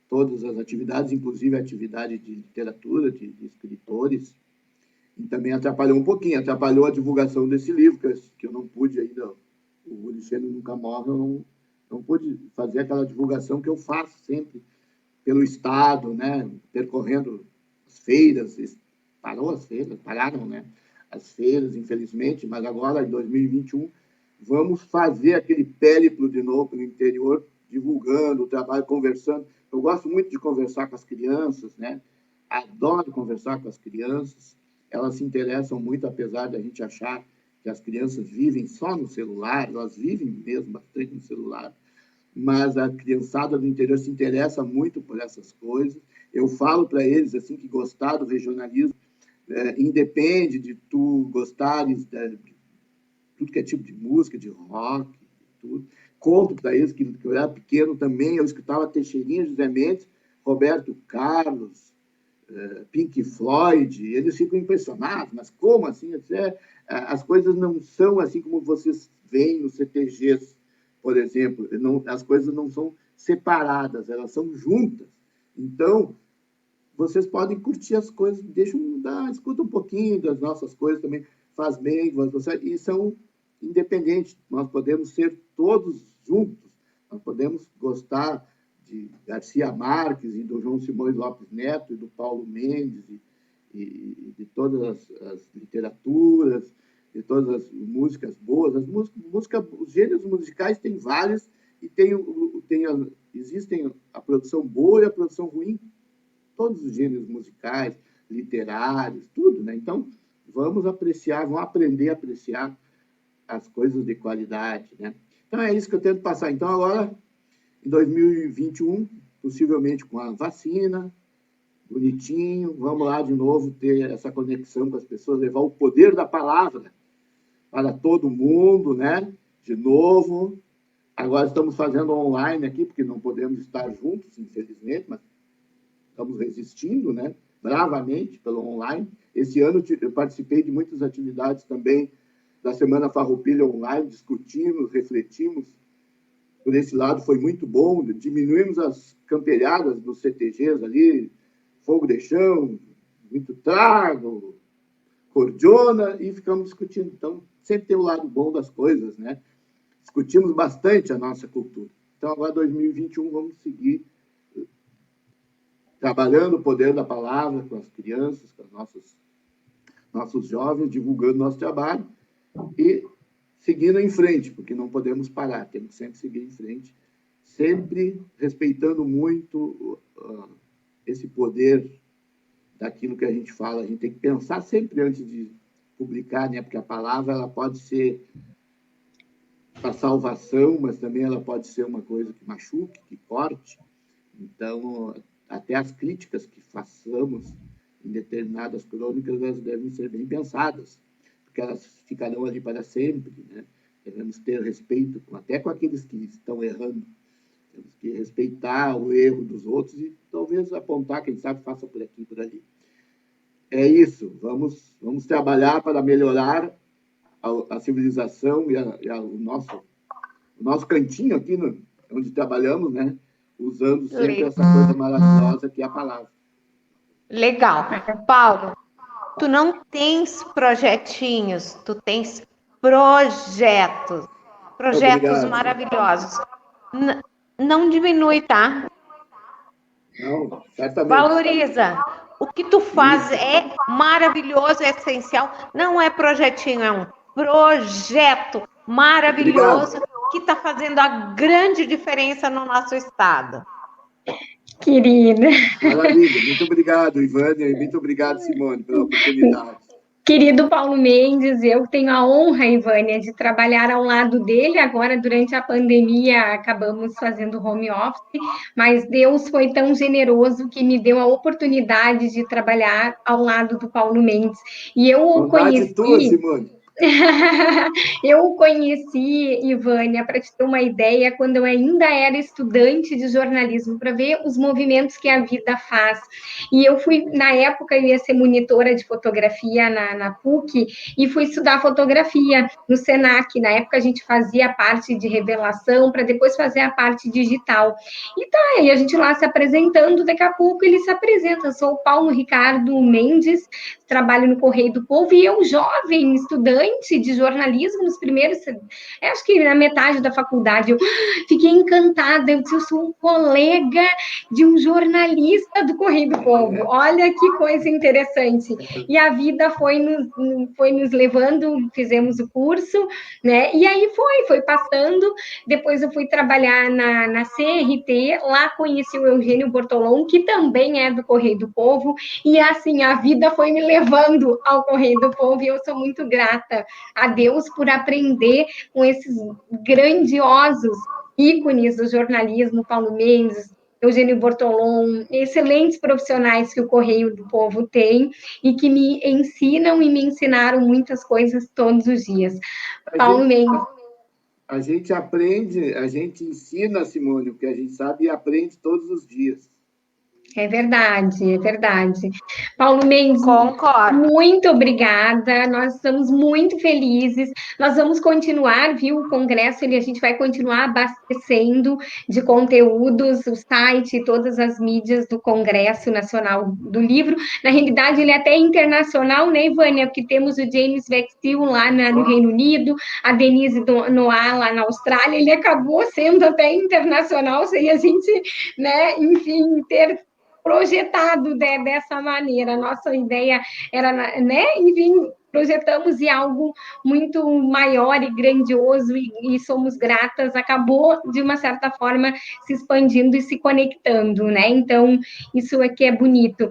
Todas as atividades, inclusive a atividade de literatura, de escritores, e também atrapalhou um pouquinho, atrapalhou a divulgação desse livro, que eu não pude ainda, o Lixeiro Nunca Morre, eu não pude fazer aquela divulgação que eu faço sempre pelo Estado, né? Percorrendo as feiras, pararam, né? As feiras, infelizmente, mas agora, em 2021, vamos fazer aquele périplo de novo no interior, divulgando o trabalho, conversando. Eu gosto muito de conversar com as crianças, né? Adoro conversar com as crianças. Elas se interessam muito, apesar da gente achar que as crianças vivem só no celular, elas vivem mesmo bastante no celular, mas a criançada do interior se interessa muito por essas coisas. Eu falo para eles assim que gostar do regionalismo independe de tu gostares de tudo que é tipo de música, de rock, tudo. Conto para eles que eu era pequeno também, eu escutava Teixeirinha, José Mendes, Roberto Carlos, Pink Floyd, eles ficam impressionados, mas como assim? As coisas não são assim como vocês veem nos CTGs, por exemplo, as coisas não são separadas, elas são juntas. Então, vocês podem curtir as coisas, escuta um pouquinho das nossas coisas também, faz bem, e são independentes, nós podemos ser todos juntos, nós podemos gostar de Garcia Marques e do João Simões Lopes Neto e do Paulo Mendes e de todas as literaturas, de todas as músicas boas. Os gêneros musicais têm vários e existem a produção boa e a produção ruim, todos os gêneros musicais, literários, tudo, né? Então, vamos aprender a apreciar as coisas de qualidade, né? Então, é isso que eu tento passar. Então, agora, em 2021, possivelmente com a vacina, bonitinho, vamos lá de novo ter essa conexão com as pessoas, levar o poder da palavra para todo mundo, né? De novo. Agora estamos fazendo online aqui, porque não podemos estar juntos, infelizmente, mas estamos resistindo, né? Bravamente pelo online. Esse ano eu participei de muitas atividades também da Semana Farroupilha online, discutimos, refletimos. Por esse lado foi muito bom, diminuímos as camperiadas dos CTGs ali, fogo de chão, muito trago, cordiona, e ficamos discutindo. Então, sempre tem o lado bom das coisas, né? Discutimos bastante a nossa cultura. Então, agora, 2021, vamos seguir trabalhando o poder da palavra com as crianças, com os nossos jovens, divulgando nosso trabalho e seguindo em frente, porque não podemos parar, temos que sempre seguir em frente, sempre respeitando muito esse poder daquilo que a gente fala. A gente tem que pensar sempre antes de publicar, né? Porque a palavra ela pode ser para salvação, mas também ela pode ser uma coisa que machuque, que corte. Então, até as críticas que façamos em determinadas crônicas, elas devem ser bem pensadas, porque elas ficarão ali para sempre, né? Devemos ter respeito até com aqueles que estão errando. Temos que respeitar o erro dos outros e talvez apontar, quem sabe, faça por aqui, por ali. É isso, vamos trabalhar para melhorar a civilização e o nosso cantinho aqui, onde trabalhamos, né? Usando sempre essa coisa maravilhosa que é a palavra. Legal. Paulo, tu não tens projetinhos, tu tens projetos. Projetos Obrigado. maravilhosos. Não diminui, tá? Não, certamente. Valoriza. O que tu faz é maravilhoso, é essencial. Não é projetinho, é um projeto maravilhoso que está fazendo a grande diferença no nosso estado. Querida. Maravilha. Muito obrigado, Ivânia, e muito obrigado, Simone, pela oportunidade. Querido Paulo Mendes, eu tenho a honra, Ivânia, de trabalhar ao lado dele. Agora, durante a pandemia, acabamos fazendo home office, mas Deus foi tão generoso que me deu a oportunidade de trabalhar ao lado do Paulo Mendes. E eu o Vontade tua, conheci. Simone. Eu o conheci, Ivânia, para te ter uma ideia, quando eu ainda era estudante de jornalismo, para ver os movimentos que a vida faz. E eu fui, na época, eu ia ser monitora de fotografia na PUC, e fui estudar fotografia no Senac. Na época, a gente fazia a parte de revelação, para depois fazer a parte digital. E tá, aí a gente lá se apresentando, daqui a pouco ele se apresenta. Eu sou o Paulo Ricardo Mendes, trabalho no Correio do Povo, e eu, jovem, estudante de jornalismo, nos primeiros, acho que na metade da faculdade, eu fiquei encantada, eu disse, eu sou um colega de um jornalista do Correio do Povo, olha que coisa interessante, e a vida foi nos levando, fizemos o curso, né, e aí foi passando, depois eu fui trabalhar na CRT, lá conheci o Eugênio Bortolom, que também é do Correio do Povo, e assim, a vida foi me levando ao Correio do Povo, e eu sou muito grata a Deus por aprender com esses grandiosos ícones do jornalismo, Paulo Mendes, Eugênio Bortolom, excelentes profissionais que o Correio do Povo tem e que me ensinam e me ensinaram muitas coisas todos os dias. Paulo Mendes. A gente aprende, a gente ensina, Simone, o que a gente sabe e aprende todos os dias. É verdade, é verdade. Paulo Mendes, Concordo. muito obrigada. Nós estamos muito felizes. Nós vamos continuar, viu? O congresso, a gente vai continuar abastecendo de conteúdos o site e todas as mídias do Congresso Nacional do Livro. Na realidade, ele é até internacional, né, Ivânia? Porque temos o James Vexil lá no Reino Unido, a Denise Noah lá na Austrália. Ele acabou sendo até internacional, sem a gente, né, enfim, ter projetado dessa maneira. Nossa ideia era, né, enfim, projetamos em algo muito maior e grandioso e somos gratas, acabou, de uma certa forma, se expandindo e se conectando, né? Então, isso aqui é bonito.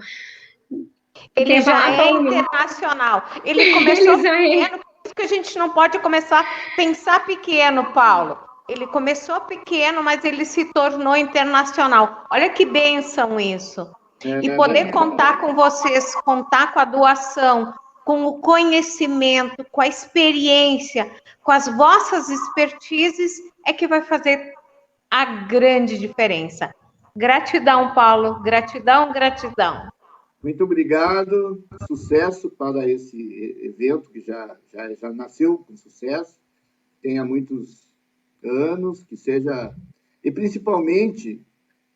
Ele já é internacional. Ele começou pequeno, por isso que a gente não pode começar a pensar pequeno, Paulo. Ele começou pequeno, mas ele se tornou internacional. Olha que bênção isso. E poder contar com vocês, contar com a doação, com o conhecimento, com a experiência, com as vossas expertises, é que vai fazer a grande diferença. Gratidão, Paulo. Gratidão, gratidão. Muito obrigado. Sucesso para esse evento que já nasceu com sucesso. Tenha muitos anos, que seja... E, principalmente,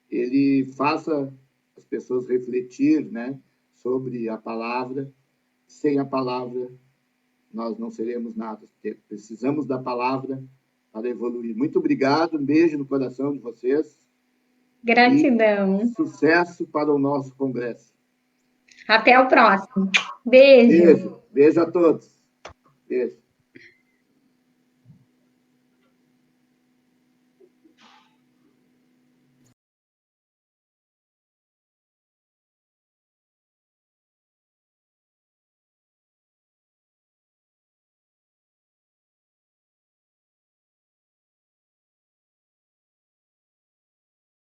ele faça as pessoas refletir, né, sobre a palavra. Sem a palavra, nós não seremos nada. Precisamos da palavra para evoluir. Muito obrigado. Um beijo no coração de vocês. Gratidão. E sucesso para o nosso congresso. Até o próximo. Beijo. Beijo a todos. Beijo.